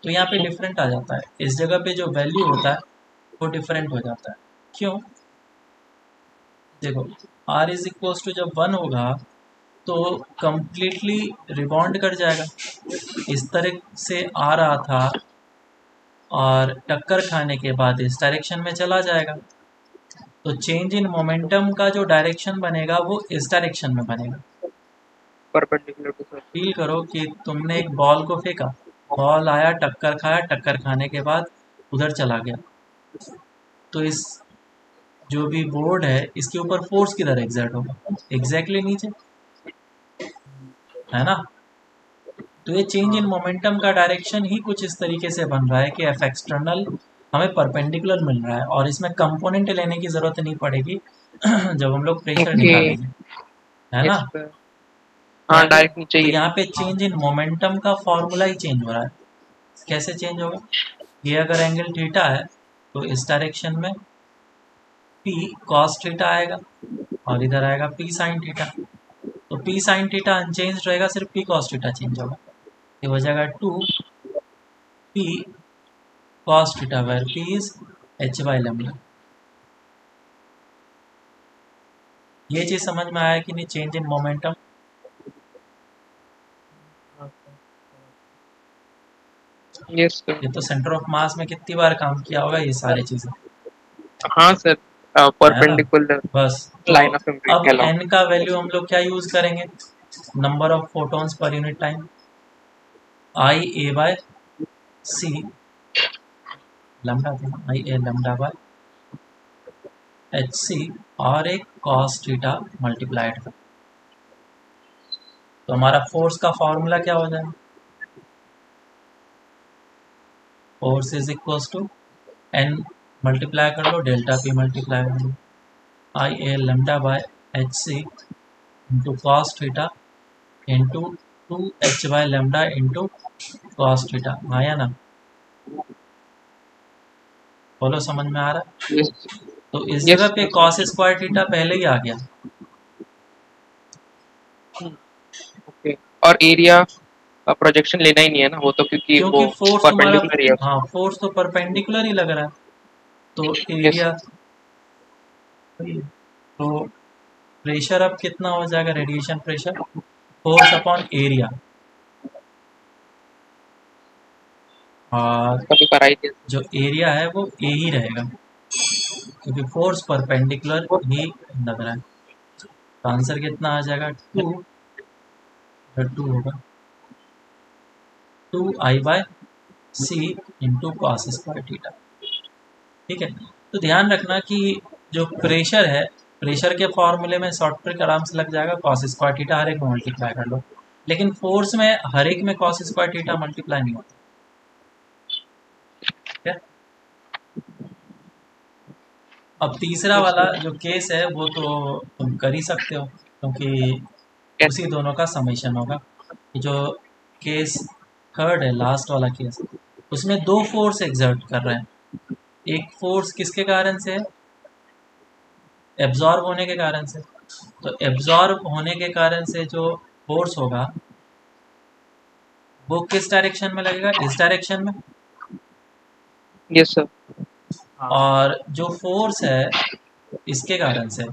तो यहाँ पे डिफरेंट आ जाता है। इस जगह पे जो वैल्यू होता है वो डिफरेंट हो जाता है। क्यों? देखो, r इज इक्वल टू जब 1 होगा तो कंप्लीटली रिबॉन्ड कर जाएगा, इस तरह से आ रहा था और टक्कर खाने के बाद इस डायरेक्शन में चला जाएगा। तो चेंज इन मोमेंटम का जो डायरेक्शन बनेगा वो इस डायरेक्शन में बनेगा। Perpendicular to sir. फील करो कि तुमने एक बॉल को फेंका, बॉल आया, टक्कर खाया, टक्कर खाने के बाद उधर चला गया, तो इस जो भी बोर्ड है इसके ऊपर फोर्स किधर एग्जर्ट होगा, एग्जैक्टली नीचे, है ना। तो ये चेंज इन मोमेंटम का डायरेक्शन ही कुछ इस तरीके से बन रहा है कि एफ एक्सटर्नल हमें परपेंडिकुलर मिल रहा है और इसमें कंपोनेंट लेने की जरूरत नहीं पड़ेगी जब हम लोग प्रेशर ओके। निकालेंगे, है ना। Yes sir. हाँ, यहाँ पे डायरेक्ट नीचे तो ही है। यहाँ पे चेंज इन मोमेंटम का फॉर्मूला ही चेंज हो रहा है। कैसे चेंज होगा? ये अगर एंगल थीटा है तो इस डायरेक्शन में p cos थीटा आएगा और इधर आएगा p sin थीटा। तो p sin थीटा अनचेंज रहेगा, सिर्फ p cos थीटा चेंज होगा। ये हो जाएगा 2p cos theta where p is h by lambda. ये चीज समझ में आया कि नहीं? Change in momentum. Yes sir. ये तो सेंटर ऑफ मास में कितनी बार काम किया होगा ये सारी चीजें, हाँ सर, है ना। परपेंडिकुलर बस, तो लाइन ऑफ इम्पैक्ट अब के अलावा। n का वैल्यू हम लोग क्या यूज करेंगे? Number of photons per unit time, I A by C lambda था, I A lambda by H C और एक कॉस थीटा मल्टीप्लाइड का। तो हमारा फोर्स का फॉर्मूला क्या हो जाएगा? Force is equal to n multiply कर लो, डेल्टा पी मल्टीप्लाई कर लो, I A lambda by H c into cos theta into 2h by lambda into cos theta. आया ना? बोलो, समझ में आ रहा है? यस। तो इस यस जगह पे सर। कॉस स्क्वायर थीटा पहले ही आ गया। ओके। और एरिया का प्रोजेक्शन लेना ही नहीं है ना वो तो, क्योंकि वो क्योंकि फोर्स तुम्हारा, परपेंडिकुलर ही है हाँ, उसको। फोर्स तो परपेंडिकुलर ही लग रहा है, तो यस। एरिया, तो प्रेशर अब कितना हो जाएगा? Radiation pressure force upon area, और कभी कराई थी। जो एरिया है वो ए ही रहेगा क्योंकि फोर्स परपेंडिकुलर ही लग रहा है। तो आंसर कितना आ जाएगा, 2 होगा 2I/c into cos square theta. ठीक है, तो ध्यान रखना कि जो प्रेशर है, प्रेशर के फॉर्मूले में शॉर्ट ट्रिक आराम से लग जाएगा, कॉस स्क्वायर थीटा हर एक में मल्टीप्लाई कर लो। लेकिन फोर्स में हर एक में कॉस स्क्वायर थीटा मल्टीप्लाई नहीं होता। ठीक है, अब तीसरा वाला जो केस है वो तो तुम कर ही सकते हो, क्योंकि उसी दोनों का समेशन होगा। जो केस थर्ड है, लास्ट वाला केस, उसमें दो फोर्स एग्जर्ट कर रहे हैं। एक फोर्स किसके कारण से है, एब्जॉर्ब होने के कारण से। तो एब्जॉर्ब होने के कारण से जो फोर्स होगा वो किस डायरेक्शन में लगेगा, इस डायरेक्शन में। Yes sir. और जो फोर्स है इसके कारण से,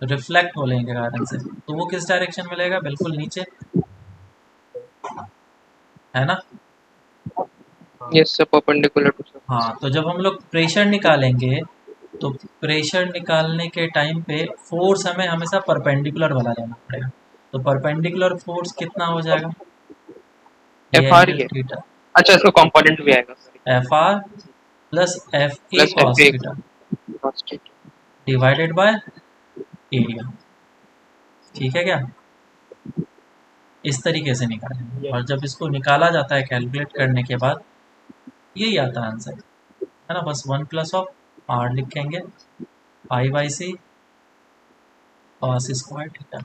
रिफ्लेक्ट होने के कारण से, तो वो किस डायरेक्शन में लगेगा, बिल्कुल नीचे, है ना। Yes sir, perpendicular to sir. हाँ, तो जब हम लोग प्रेशर निकालेंगे तो प्रेशर निकालने के टाइम पे फोर्स हमें हमेशा परपेंडिकुलर वाला लेना पड़ेगा। तो परपेंडिकुलर फोर्स कितना हो जाएगा, ये एफ आर एंगल ही है। थीटा, अच्छा, इसका कंपोनेंट भी आएगा sir, F R plus F A plus F cos A theta cos theta. Divided by area. ठीक है क्या, इस तरीके से निकालेंगे। और जब इसको निकाला जाता है कैलकुलेट करने के बाद यही आता है आंसर, है ना। बस 1 प्लस ऑफ आर लिखेंगे I/c cos square theta.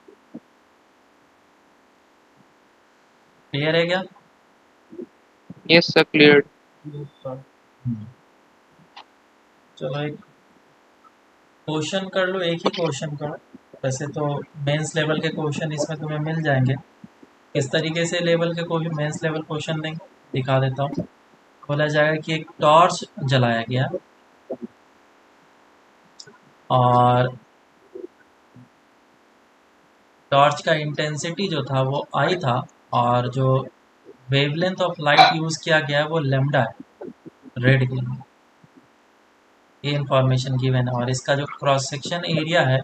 Clear है क्या। Yes sir, clear. चलो एक क्वेश्चन कर लो, एक ही क्वेश्चन करो। वैसे तो मेंस लेवल के क्वेश्चन इसमें तुम्हें मिल जाएंगे। इस तरीके से लेवल के कोई मेंस लेवल क्वेश्चन नहीं, दिखा देता हूँ। बोला जाएगा कि एक टॉर्च जलाया गया और टॉर्च का इंटेंसिटी जो था वो आई था, और जो वेवलेंथ ऑफ लाइट यूज किया गया है वो लेमडा है, रेड के लिए। ये इंफॉर्मेशन गिवन है। और इसका जो क्रॉस सेक्शन एरिया है,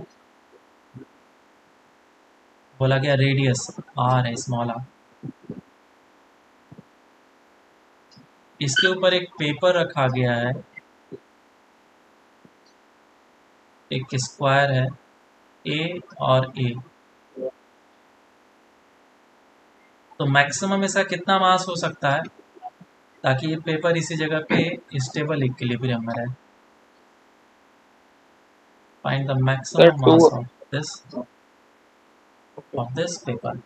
बोला गया रेडियस आर है, स्मॉल आर। इसके ऊपर एक पेपर रखा गया है, एक स्क्वायर है ए और ए। तो मैक्सिमम इसका कितना मास हो सकता है ताकि ये पेपर इसी जगह पे स्टेबल इक्विलिब्रियम में रहे। Find the sir maximum to. Mass of this paper.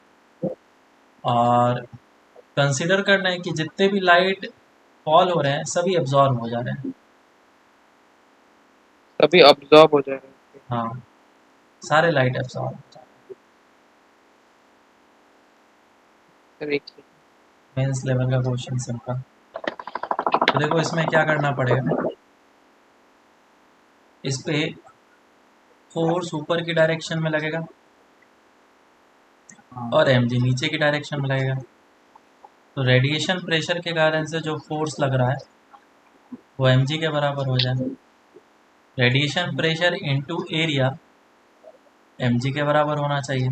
और कंसीडर करना है कि जितने भी लाइट फॉल हो रहे हैं सभी एब्जॉर्ब हो जा रहे हैं। सभी अब्जॉर्ब हो जाएंगे। हाँ, सारे लाइट एब्जॉर्ब हो जा रहे सर एक हैं। मेंस लेवल का क्वेश्चन सिंपल। तो देखो इसमें क्या करना पड़ेगा, इस पे फोर्स ऊपर की डायरेक्शन में लगेगा और mg नीचे की डायरेक्शन में लगेगा। तो रेडिएशन प्रेशर के कारण से जो फोर्स लग रहा है वो mg के बराबर हो जाए। Radiation pressure into area mg के बराबर होना चाहिए।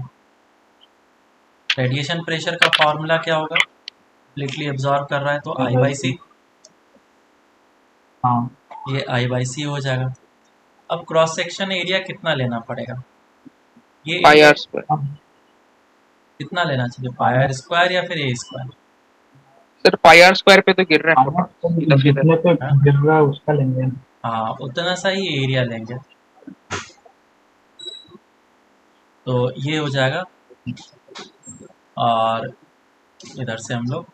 रेडिएशन प्रेशर का फॉर्मूला क्या होगा, कंप्लीटली एब्जॉर्ब कर रहा है तो I/c, ये I/c हो जाएगा। अब क्रॉस सेक्शन एरिया कितना लेना पड़ेगा, ये पाई एरिया आर स्क्वायर। कितना लेना चाहिए, पाई आर स्क्वायर या फिर A square. Sir pi are square पे तो गिर रहा है सीधा सीधा। जितने पे गिर रहा है उसका लेंगे। हाँ, उतना सा ही एरिया लेंगे। तो ये हो जाएगा, और इधर से हम लोग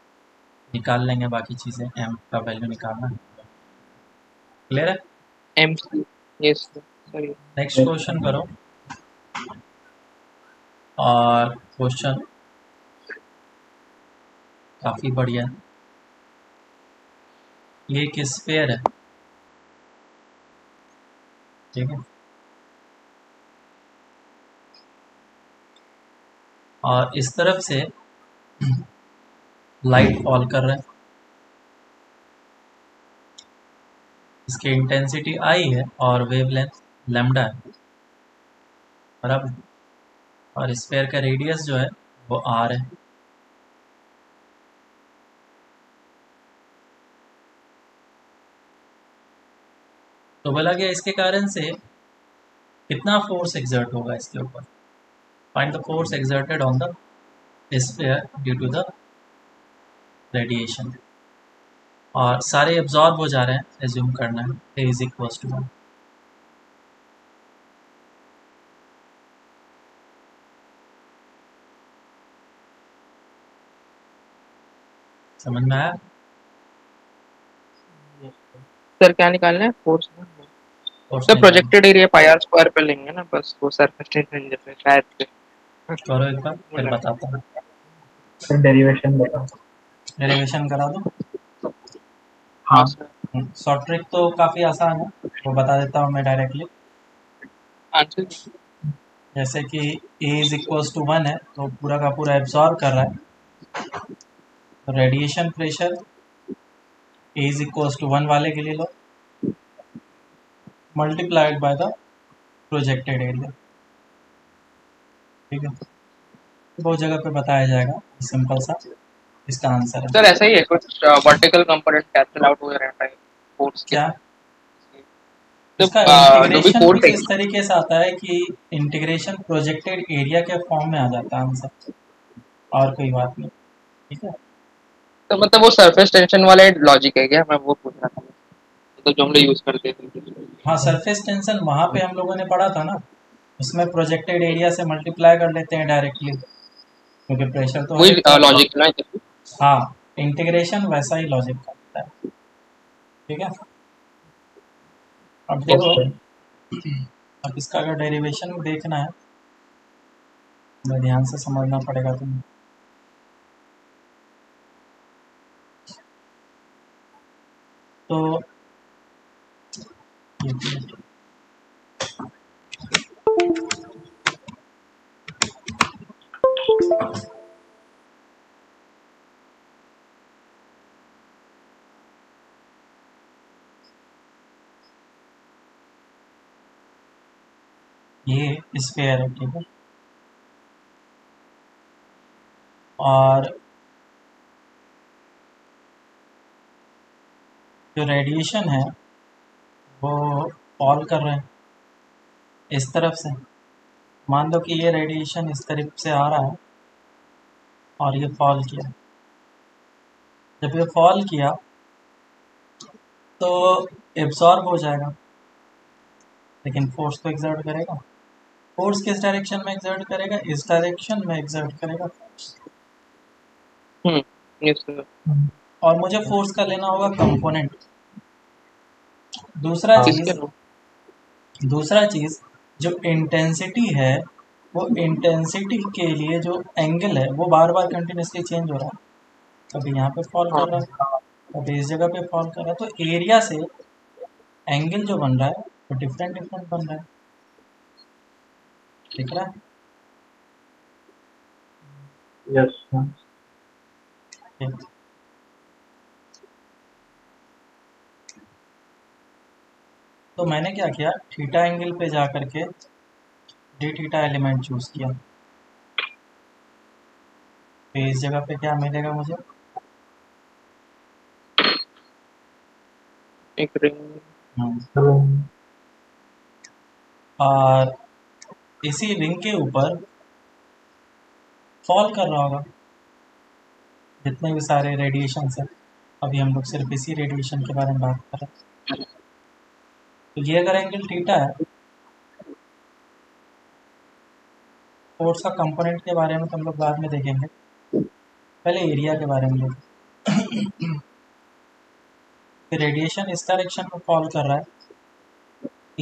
निकाल लेंगे बाकी चीज़ें, एम का वैल्यू निकालना। क्लियर है। M C. Yes sir. Next question करो। और क्वेश्चन काफ़ी बढ़िया है। ये एक स्फीयर है, ठीक है, और इस तरफ से लाइट फॉल कर रहा है। इसकी इंटेंसिटी आई है और वेवलेंथ लैम्डा है। बराबर। और स्फीयर का रेडियस जो है वो आर है। तो बोला गया इसके कारण से कितना फोर्स एक्सर्ट होगा इसके ऊपर। Find the force exerted on the sphere due to the radiation. और सारे एब्जॉर्ब हो जा रहे हैं, एज्यूम करना है ए इज इक्वल टू 1। समझ में आया? सर क्या निकालना है फोर्स? फोर्स सर निकालना। Projected area pi are square पे लेंगे ना, बस वो सरफेस टेंशन जैसे शायद से करो एक बार फिर बताता हूँ। फिर डेरिवेशन बताओ। डेरिवेशन करा दो। हाँ हाँ। सर। शॉर्ट ट्रिक तो काफ़ी आसान है, वो बता देता हूँ मैं डायरेक्टली। आंसर जैसे कि ए इज इक्वल्स टू 1 है तो पूरा का पूरा एब्जॉर्ब कर रहा है। Radiation pressure A is equals to 1 वाले के लिए लो, multiplied by the projected area. ठीक है, बहुत जगह पे बताया जाएगा, सिंपल सा इसका आंसर है। सर ऐसा ही है कुछ वर्टिकल कंपोनेंट कैंसिल आउट हो रहता है फोर्स के क्या साथ। तो इसका जो भी इंटीग्रेशन फोर्स कुछ है इस तरीके से आता है कि इंटीग्रेशन प्रोजेक्टेड एरिया के फॉर्म में आ जाता है आंसर, और कोई बात नहीं। ठीक है, तो मतलब वो सरफेस टेंशन वाला लॉजिक है क्या? मैं वो पूछ रहा था, तो जो हम लोग यूज करते थे। हाँ सरफेस टेंशन वहाँ पे हम लोगों ने पढ़ा था ना, उसमें प्रोजेक्टेड एरिया से मल्टीप्लाई कर लेते हैं डायरेक्टली, क्योंकि प्रेशर तो वही हर एक तरफ है। लॉजिक ना। हाँ, इंटीग्रेशन वैसा ही लॉजिक का होता है। ठीक है, अब देखो, ओके। अब इसका अगर डेरिवेशन देखना है तो ध्यान से समझना पड़ेगा तुम्हें। तो ये स्फीयर है, ठीक है, और जो रेडिएशन है वो फॉल कर रहे हैं इस तरफ से। मान लो कि ये रेडिएशन इस तरफ से आ रहा है और ये फॉल किया। जब ये फॉल किया तो एब्जॉर्ब हो जाएगा, लेकिन फोर्स तो एक्सर्ट करेगा। फोर्स किस डायरेक्शन में एक्सर्ट करेगा? इस डायरेक्शन में एक्सर्ट करेगा फोर्स। Yes sir. और मुझे फोर्स का लेना होगा कंपोनेंट। दूसरा हाँ। किसके चीज, नो? दूसरा चीज जो इंटेंसिटी है, वो इंटेंसिटी के लिए जो एंगल है वो बार बार कंटिन्यूसली चेंज हो रहा है। कभी यहाँ पे फॉल हाँ कर रहा है, कभी इस जगह पे फॉल कर रहा है, तो एरिया से एंगल जो बन रहा है वो डिफरेंट डिफरेंट बन रहा है। दिख रहा है? यस। ठीक। तो मैंने क्या किया, थीटा एंगल पे जा करके डी थीटा एलिमेंट चूज किया। तो इस जगह पे क्या मिलेगा मुझे? एक रिंग। और इसी रिंग के ऊपर फॉल कर रहा होगा जितने भी सारे रेडिएशन है। अभी हम लोग सिर्फ इसी रेडिएशन के बारे में बात कर रहे हैं। तो ये अगर एंगल थीटा है, फोर्स का कंपोनेंट के बारे में तो हम लोग बाद में देखेंगे, पहले एरिया के बारे में देखें। रेडिएशन इस डायरेक्शन में फॉल कर रहा है,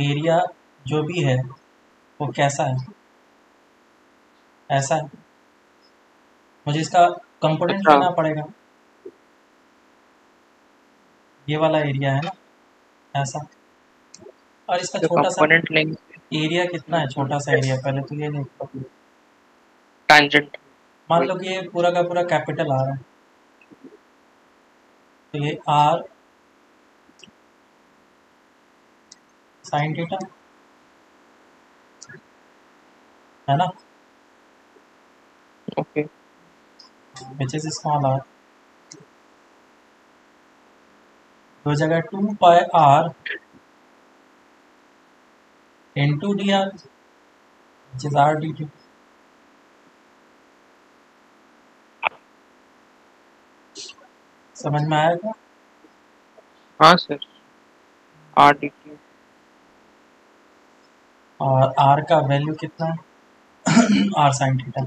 एरिया जो भी है वो कैसा है? ऐसा है। मुझे इसका कंपोनेंट अच्छा लेना पड़ेगा। ये वाला एरिया है ना, ऐसा। और इसका तो छोटा सा कंपोनेंट लेंगे एरिया कितना है, छोटा सा एरिया पहले तो ये देखो। टैंजेंट। मान वही लो कि ये पूरा का पूरा कैपिटल आर है, तो ये आर साइन थीटा है ना, okay which is small r. तो जगह 2 pi r into d r which is r d t. समझ में आएगा। हाँ सर आर डी टी और आर का वैल्यू कितना है आर साइन थीटा।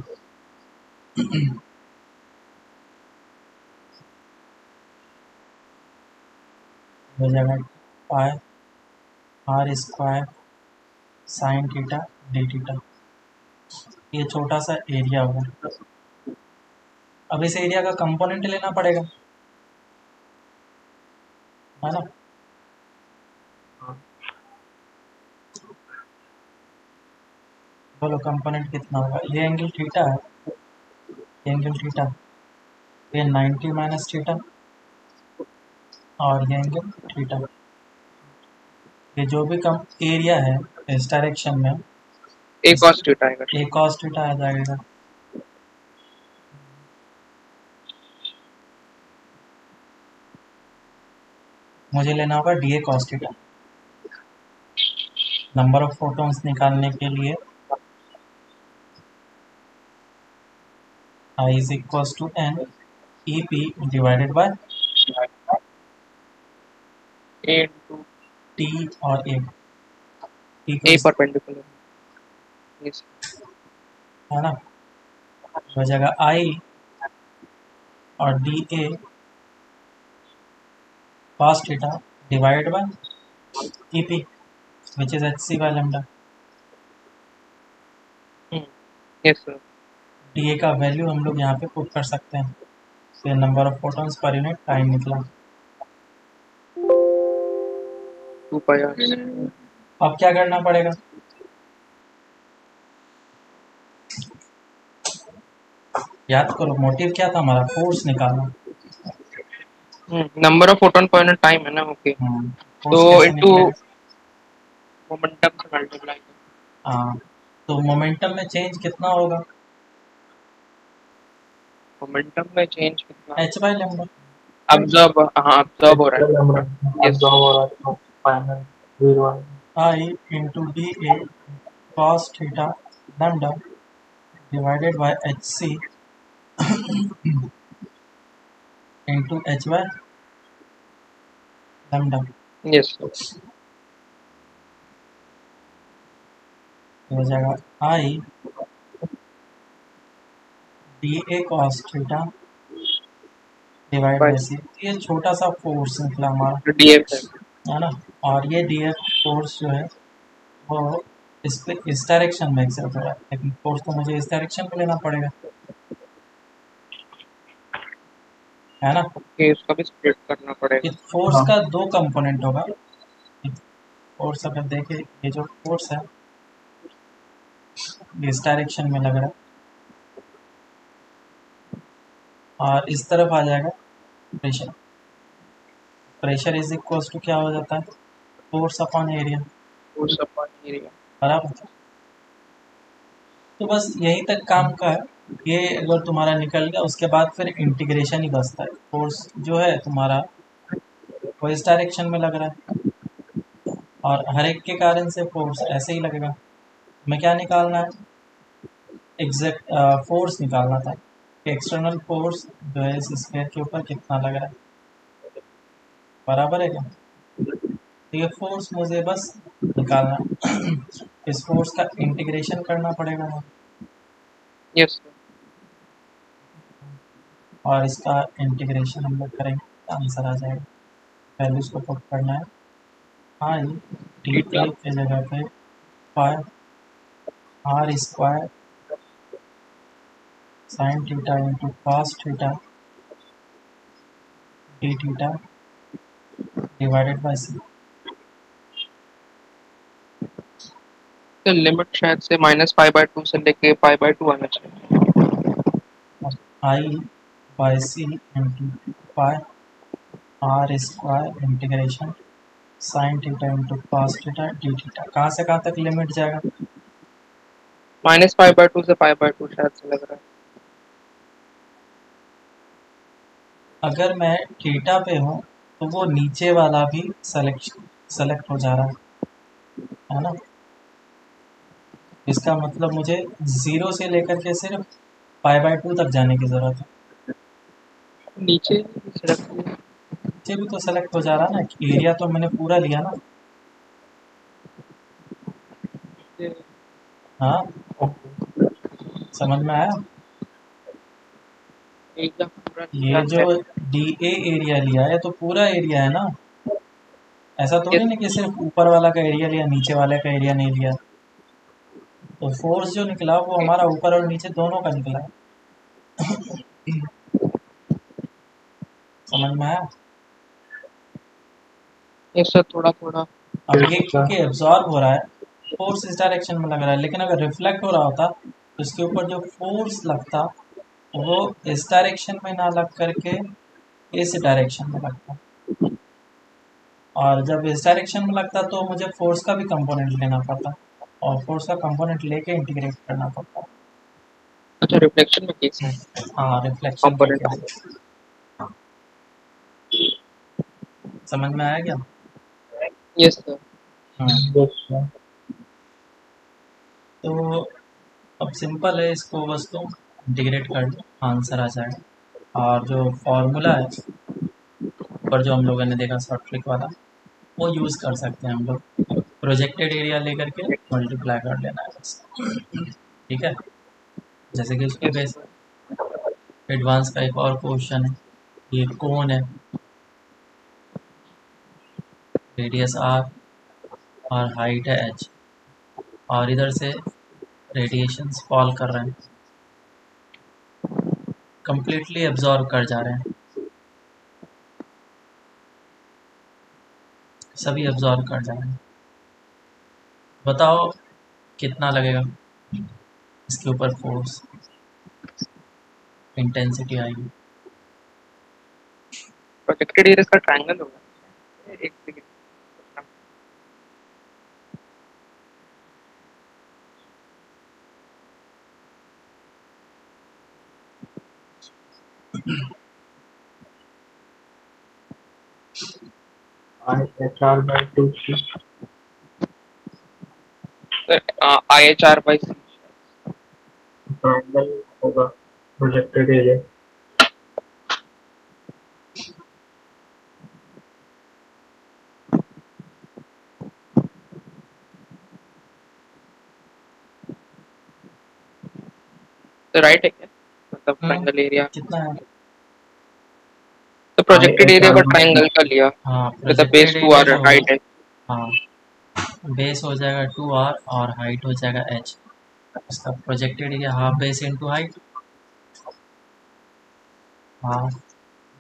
हो जाएगा pi are square sine theta d theta. ये छोटा सा एरिया होगा। अब इस एरिया का कंपोनेंट लेना पड़ेगा, है ना। बोलो कंपोनेंट कितना होगा। ये एंगल थीटा है, ये एंगल थीटा, ये 90 माइनस थीटा और ये एंगल थीटा। ये जो भी कम एरिया है इस डायरेक्शन में ए कॉस थीटा आएगा। ए कॉस थीटा आ जाएगा। मुझे लेना होगा D A cos theta. Number of photons निकालने के लिए I is equals to n EP divided by A into T और A। T ए को परपेंडिकुलर यस है ना, हो जाएगा I और D A cos theta divide by EP which is H C by lambda. Yes sir D A का value हम लोग यहाँ पे पुट कर सकते हैं। तो number of photons per unit time निकला। 2 पाई आर अब क्या करना पड़ेगा, याद करो मोटिव क्या था हमारा, फोर्स निकालना। नंबर ऑफ फोटोन पर यूनिट टाइम है ना। ओके फोर्स तो कैसे इनटू निकलेगा। मोमेंटम से मल्टीप्लाई हाँ, तो मोमेंटम में चेंज कितना होगा, मोमेंटम में चेंज कितना एच बाय लैम्डा। अब्जॉर्ब हाँ अब्जॉर्ब हो रहा है yes final 0 I into d A cos theta lambda divided by H c into h by lambda. Yes हो जाएगा I d A cos theta divide by c. ये छोटा सा force निकला हमारा, डीएफ है ना। और ये डी एफ फोर्स जो है वो इस पे इस डायरेक्शन में एक्सर्ट हो रहा है, लेकिन फोर्स तो मुझे इस डायरेक्शन में लेना पड़ेगा, है ना। है इसका भी स्प्लिट करना पड़ेगा। इस फोर्स का दो कंपोनेंट होगा। फोर्स अगर देखें, ये जो फोर्स है इस डायरेक्शन में लग रहा है और इस तरफ आ जाएगा pressure. Pressure is equal to क्या हो जाता है, force upon area, force upon area बराबर। तो बस यही तक काम का है। ये अगर तुम्हारा निकल गया उसके बाद फिर इंटीग्रेशन ही बचता है। फोर्स जो है तुम्हारा वो इस डायरेक्शन में लग रहा है और हर एक के कारण से फोर्स ऐसे ही लगेगा। हमें क्या निकालना है, एग्जैक्ट फोर्स निकालना था कि एक्सटर्नल फोर्स जो है इस स्फीयर के ऊपर कितना लग रहा है, बराबर है क्या। तो ये फोर्स मुझे बस निकालना है। इस फोर्स का इंटीग्रेशन करना पड़ेगा यस और इसका इंटीग्रेशन हम लोग करेंगे तो आंसर आ जाएगा। वैल्यूज को पुट करना है। आई डी ए के जगह पे pi are square sine theta into cos theta d theta divided by c. तो लिमिट शायद से -π/2 से लेके π/2 आना चाहिए। I by c into pi are square integration sine theta into cos theta d theta. कहाँ से कहाँ तक लिमिट जाएगा, -5/2 से 5/2 शायद से लग रहा है। अगर मैं थीटा पे हूँ तो वो नीचे वाला भी सेलेक्ट हो जा रहा है ना। इसका मतलब मुझे 0 से लेकर के सिर्फ π/2 तक जाने की ज़रूरत है। नीचे select किया। नीचे भी तो सेलेक्ट हो जा रहा है ना, एरिया तो मैंने पूरा लिया ना। ये हाँ, ओके समझ में आया। एकदम पूरा ये लिया जो है। DA एरिया लिया है तो पूरा एरिया है ना, ऐसा तो Yes, नहीं कि सिर्फ ऊपर वाला का एरिया लिया, नीचे वाले का एरिया नहीं लिया। तो फोर्स जो निकला वो हमारा ऊपर और नीचे दोनों का निकला है। समझ में आया। ये सब थोड़ा-थोड़ा अब ये क्योंकि एब्जॉर्ब हो रहा है, फोर्स इस डायरेक्शन में लग रहा है, लेकिन अगर रिफ्लेक्ट हो रहा होता तो इसके ऊपर जो फोर्स लगता वो इस डायरेक्शन में ना लग करके इस डायरेक्शन में लगता, और जब इस डायरेक्शन में लगता तो मुझे फोर्स का भी कंपोनेंट लेना पड़ता, और फोर्स का कंपोनेंट लेके इंटीग्रेट करना पड़ता। अच्छा रिफ्लेक्शन में केस है हाँ, रिफ्लेक्शन के कंपोनेंट। केस। समझ में आया क्या। Yes sir. हाँ, तो अब सिंपल है, इसको बस तुम इंटीग्रेट कर दो, आंसर आ जाएगा। और जो फॉर्मूला है पर जो हम लोगों ने देखा शॉर्ट ट्रिक वाला, वो यूज़ कर सकते हैं हम लोग। प्रोजेक्टेड एरिया लेकर के मल्टीप्लाई कर लेना है बस। ठीक है, जैसे कि इसको यस बेस एडवांस का एक और क्वेश्चन है। ये कौन है, रेडियस r और हाइट है h, और इधर से रेडिएशंस फॉल कर रहे हैं, कंप्लीटली एब्जॉर्ब कर जा रहे हैं, सभी एब्जॉर्ब कर जा रहे हैं। बताओ कितना लगेगा इसके ऊपर फोर्स, इंटेंसिटी आएगी। प्रोजेक्टेड एरिया का ट्रायंगल होगा। एक सेकंड। IHR/2 IHR/c ट्रायंगल होगा प्रोजेक्टेड एरिया। तो राइट है क्या, मतलब ट्रायंगल एरिया। कितना है। तो प्रोजेक्टेड एरिया का ट्रायंगल का लिया, हाँ, मतलब बेस प्रोजेक्टेड 2 एरिया और जो होगा, हाइट है। हाँ, बेस हो जाएगा 2r और हाइट हो जाएगा h। इसका projected area half base into height, half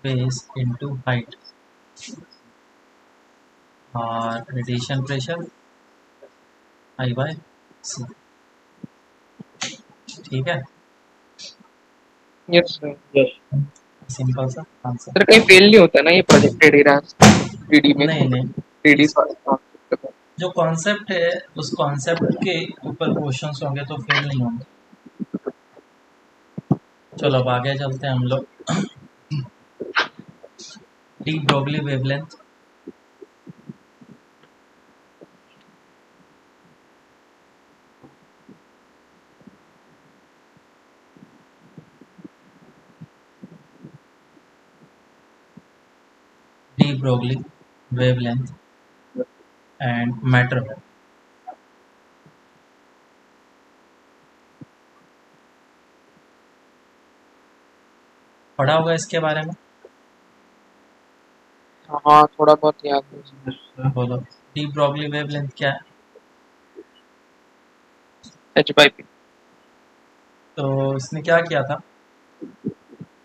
base into height, और रेडिएशन प्रेशर I/c। ठीक है, यस सर। यस सिंपल सा आंसर। सर कहीं फेल नहीं होता ना ये प्रोजेक्टेड एरिया 3D में। नहीं नहीं, 3D इस जो कॉन्सेप्ट है उस कॉन्सेप्ट के ऊपर क्वेश्चंस होंगे तो फेल नहीं होंगे। चलो अब आगे चलते हैं हम लोग। De Broglie wavelength, de Broglie wavelength and matter wave. पढ़ा होगा इसके बारे में, हाँ थोड़ा बहुत याद है। बोलो डी ब्रोगली वेवलेंथ क्या है। h/p। तो इसने क्या किया था,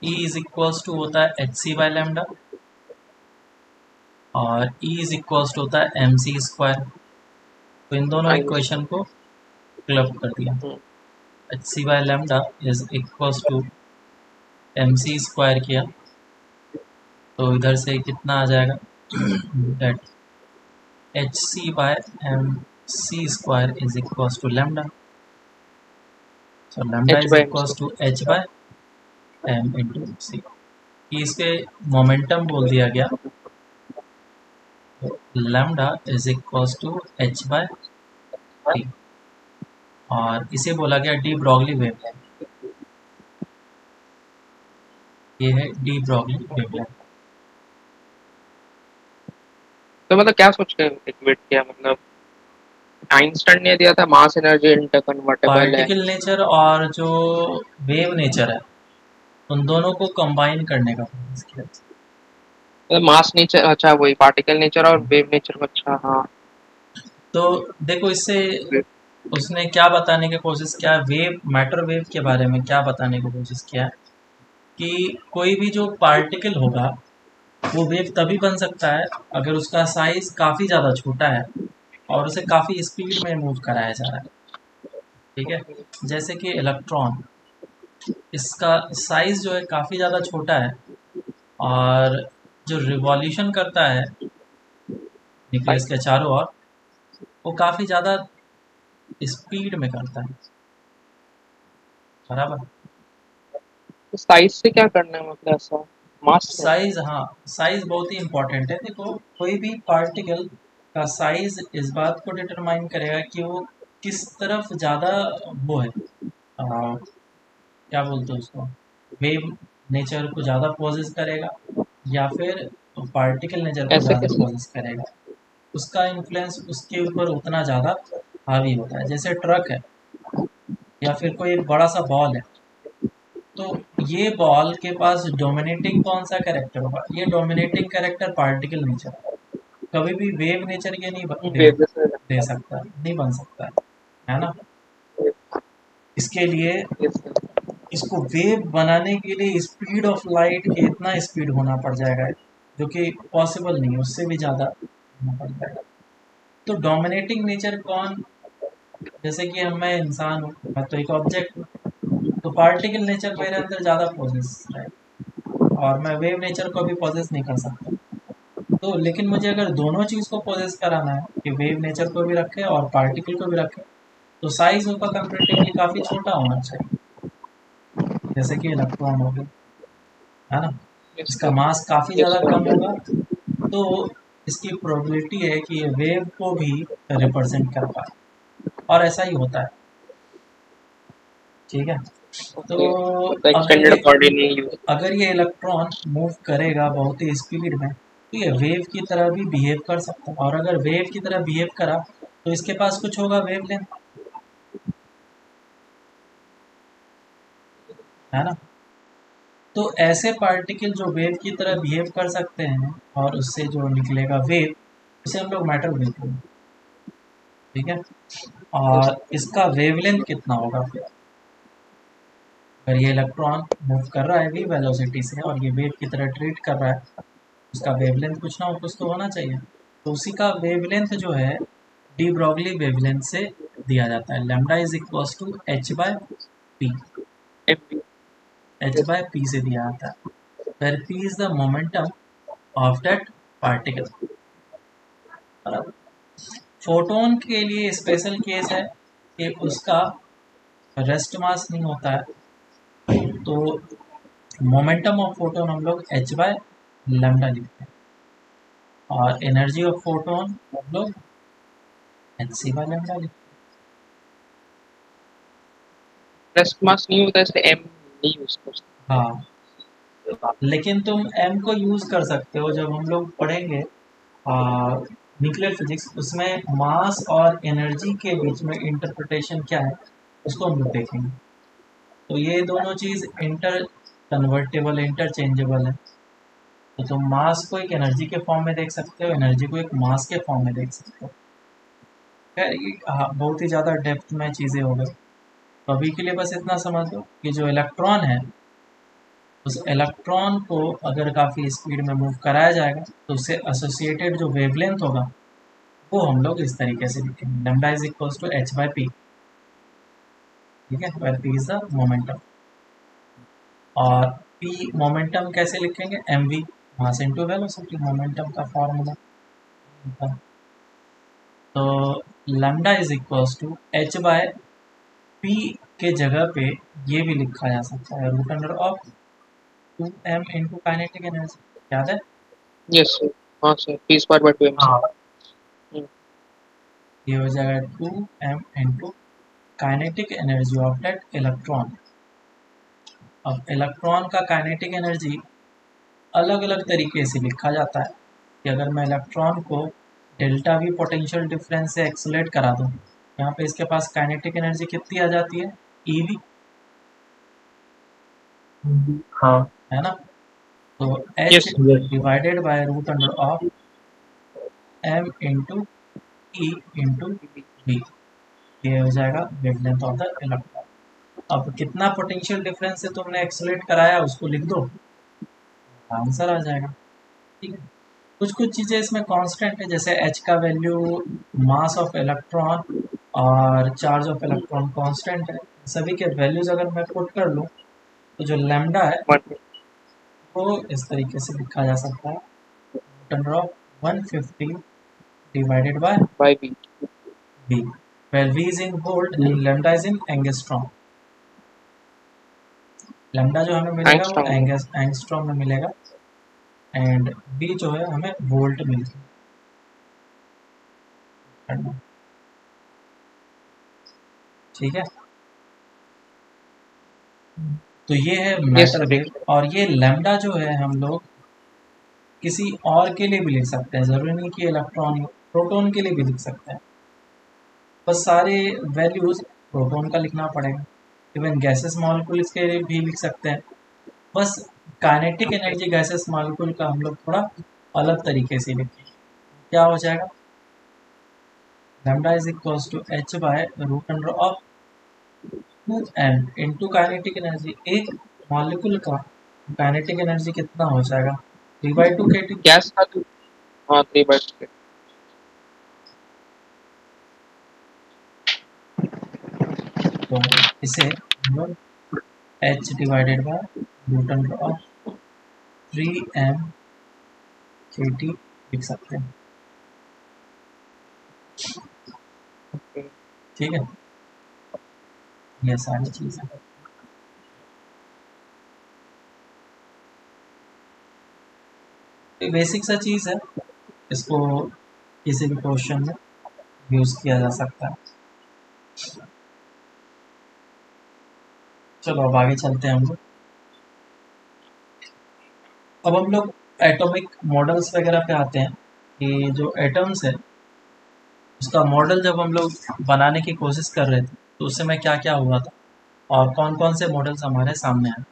E इज इक्वल्स टू होता है hc/λ, और E इज इक्वल्स टू होता है mc²। तो इन दोनों इक्वेशन को क्लब कर दिया, hc/λ is equals to mc² किया, तो इधर से कितना आ जाएगा, that hc/mc² is equals to lambda. So lambda H is by equals MC. to h by m into c. इस पे मोमेंटम बोल दिया गया, lambda is equals to h by t, और इसे बोला गया डी ब्रॉगली वेवलेंथ। ये है डी ब्रॉगली वेवलेंथ। तो मतलब क्या सोच के इक्वेट किया, मतलब आइंस्टाइन ने दिया था मास एनर्जी इंटरकन्वर्टेबल है, पार्टिकल नेचर और जो वेव नेचर है उन दोनों को कंबाइन करने का प्रयास किया। तो मास नेचर, अच्छा वही पार्टिकल नेचर और वेव नेचर, अच्छा हाँ। तो देखो इससे उसने क्या बताने की कोशिश किया, वेव मैटर वेव के बारे में क्या बताने की कोशिश किया कि कोई भी जो पार्टिकल होगा वो वेव तभी बन सकता है अगर उसका साइज काफ़ी ज़्यादा छोटा है और उसे काफ़ी स्पीड में मूव कराया जा रहा है। ठीक है, जैसे कि इलेक्ट्रॉन, इसका साइज जो है काफ़ी ज़्यादा छोटा है और जो रिवॉल्यूशन करता है न्यूक्लियस के चारों ओर वो काफ़ी ज़्यादा स्पीड में करता है। बराबर। तो साइज से क्या करना है, मतलब ऐसा मास से? साइज, हाँ, साइज बहुत ही इम्पोर्टेंट है। देखो कोई भी पार्टिकल का साइज इस बात को डिटरमाइन करेगा कि वो किस तरफ ज़्यादा वो है, क्या बोलते हैं उसको, वेव नेचर को ज़्यादा पोजेस करेगा या फिर पार्टिकल नेचर को ऐसे ज़्यादा कैसे? पोजेस करेगा, उसका इन्फ्लुएंस उसके ऊपर उतना ज़्यादा हावी होता है। जैसे ट्रक है या फिर कोई एक बड़ा सा बॉल है, तो ये बॉल के पास डोमिनेटिंग कौन सा कैरेक्टर होगा, ये डोमिनेटिंग कैरेक्टर पार्टिकल नेचर, कभी भी वेव नेचर के नहीं वेव से दे सकता, नहीं बन सकता है ना। इसके लिए इसको वेव बनाने के लिए स्पीड ऑफ लाइट के इतना स्पीड होना पड़ जाएगा जो कि पॉसिबल नहीं है, उससे भी ज़्यादा होना पड़ जाएगा। तो डोमिनेटिंग नेचर कौन, जैसे कि मैं इंसान हूँ, मैं तो एक ऑब्जेक्ट हूँ, तो पार्टिकल नेचर मेरे अंदर ज़्यादा पोजेस है और मैं वेव नेचर को भी पोजेस नहीं कर सकता। तो लेकिन मुझे अगर दोनों चीज़ को पोजेस कराना है कि वेव नेचर को भी रखे और पार्टिकल को भी रखे, तो साइज उसका कंपेरेटिवली काफ़ी छोटा होना चाहिए, जैसे कि इलेक्ट्रॉन हो गया, है ना। इसका मास काफ़ी ज़्यादा कम होगा तो इसकी प्रोबेबिलिटी है कि ये वेव को भी रिप्रेजेंट कर पाए, और ऐसा ही होता है। ठीक है, तो एक्सटेंडेड कोऑर्डिनेट यूज। अगर ये इलेक्ट्रॉन मूव करेगा बहुत ही स्पीड में तो ये वेव की तरह भी बिहेव कर सकता है, और अगर वेव की तरह बिहेव करा तो इसके पास कुछ होगा वेवलेंथ, है ना। तो ऐसे पार्टिकल जो वेव की तरह बिहेव कर सकते हैं और उससे जो निकलेगा वेव, उसे हम लोग मैटर वेव बोलते हैं। ठीक है, और इसका वेवलेंथ कितना होगा फिर, अगर ये इलेक्ट्रॉन मूव कर रहा है वी वेलोसिटी से और ये वेव की तरह ट्रीट कर रहा है, उसका वेवलेंथ कुछ ना कुछ तो होना चाहिए। तो उसी का वेवलेंथ जो है डी ब्रॉगली वेवलेंथ से दिया जाता है। Lambda is equals to H by P, H by P से दिया जाता है, where p is the momentum of that particle। Photon के लिए स्पेशल केस है कि उसका रेस्ट मास नहीं होता है, तो मोमेंटम ऑफ फोटोन हम लोग h बाय लैम्डा लिखते हैं और एनर्जी ऑफ फोटोन हम लोग hc बाय लैम्डा लिखते रेस्ट मास नहीं होता इसलिए m नहीं यूज कर सकते। हैं। हाँ, लेकिन तुम m को यूज़ कर सकते हो, जब हम लोग पढ़ेंगे न्यूक्लियर फिजिक्स, उसमें मास और एनर्जी के बीच में इंटरप्रिटेशन क्या है उसको हम लोग देखेंगे। तो ये दोनों चीज़ इंटर कन्वर्टेबल, इंटरचेंजेबल है। तो तुम मास को एक एनर्जी के फॉर्म में देख सकते हो, एनर्जी को एक मास के फॉर्म में देख सकते हो। खैर ये बहुत ही ज़्यादा डेप्थ में चीज़ें हो गई, तो अभी के लिए बस इतना समझ लो कि जो इलेक्ट्रॉन है उस इलेक्ट्रॉन को अगर काफ़ी स्पीड में मूव कराया जाएगा तो उससे एसोसिएटेड जो वेवलेंथ होगा वो हम लोग इस तरीके से लिखेंगे, lambda is equals to H by P. ठीक है, where P is the momentum, और पी मोमेंटम कैसे लिखेंगे, M V, mass into velocity, momentum का फॉर्मूला। तो lambda is equals to H by P के जगह पे ये भी लिखा जा सकता है root under of 2m into kinetic energy, याद है? यस सर, हाँ sir, P square by 2m हाँ सर। ये हो जाएगा 2m into kinetic energy of that electron. अब इलेक्ट्रॉन का काइनेटिक एनर्जी अलग अलग तरीके से लिखा जाता है कि अगर मैं इलेक्ट्रॉन को डेल्टा वी पोटेंशियल डिफरेंस से एक्सेलरेट करा दूं, यहाँ पे इसके पास काइनेटिक एनर्जी कितनी आ जाती है, ईवी, हाँ है ना? तो h yes divided by root under of m into E into V, ये हो जाएगा वेवलेंथ ऑफ द इलेक्ट्रॉन। अब कितना पोटेंशियल डिफरेंस से तुमने एक्सेलरेट कराया उसको लिख दो, आंसर आ जाएगा। ठीक है, कुछ कुछ चीज़ें इसमें कांस्टेंट है, जैसे h का वैल्यू, मास ऑफ इलेक्ट्रॉन और चार्ज ऑफ इलेक्ट्रॉन कांस्टेंट है। सभी के वैल्यूज अगर मैं पुट कर लूँ तो जो लैम्डा है वो इस तरीके से लिखा जा सकता है, under of 150 divided by B, v, where v is in volt and lambda is in angstrom। Lambda जो हमें मिलेगा वो एंगस्ट्रॉम में मिलेगा एंड v जो है हमें वोल्ट मिलेगा। ठीक है, तो ये है मैटर वेव। और ये लैम्डा जो है हम लोग किसी और के लिए भी लिख सकते हैं, ज़रूरी नहीं कि इलेक्ट्रॉन, प्रोटॉन के लिए भी लिख सकते हैं, बस सारे वैल्यूज प्रोटॉन का लिखना पड़ेगा। इवन गैसेस मॉलिक्यूल्स के लिए भी लिख सकते हैं, बस काइनेटिक एनर्जी गैसेस मॉलिक्यूल का हम लोग थोड़ा अलग तरीके से लिखें। क्या हो जाएगा, lambda is equals to h by root under of 2m into kinetic energy. एक मॉलिक्यूल का काइनेटिक एनर्जी कितना हो जाएगा, 3/2 kT। गैस का तो हाँ 3/2। तो इसे हम लोग h divided by root under of 3m kT लिख सकते हैं। ठीक है, ये सारी चीज़ें बेसिक सा चीज़ है, इसको किसी भी क्वेश्चन में यूज़ किया जा सकता है। चलो अब आगे चलते हैं हम लोग। अब हम लोग एटॉमिक मॉडल्स वगैरह पे आते हैं कि जो एटम्स है उसका मॉडल जब हम लोग बनाने की कोशिश कर रहे थे तो उस समय क्या क्या हुआ था और कौन कौन से मॉडल्स हमारे सामने आए।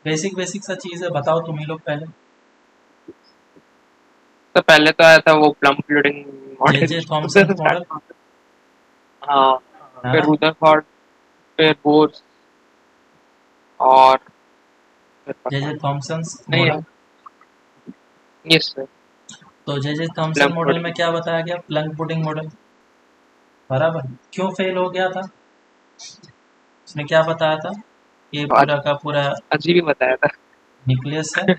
बेसिक सा चीज़ है, बताओ तुम ही लोग पहले। तो पहले तो आया था वो plum floating model, J Thomson model, हाँ, है फिर ना? रुदरफोर्ड, फिर बोर्स और जे थॉमसन नहीं मॉडल। यस सर, तो जे थॉमसन प्लम मॉडल में क्या बताया गया, प्लंक पुडिंग मॉडल, बराबर। क्यों फेल हो गया था, उसने क्या बताया था, ये पूरा का पूरा अजीब ही बताया था। न्यूक्लियस है,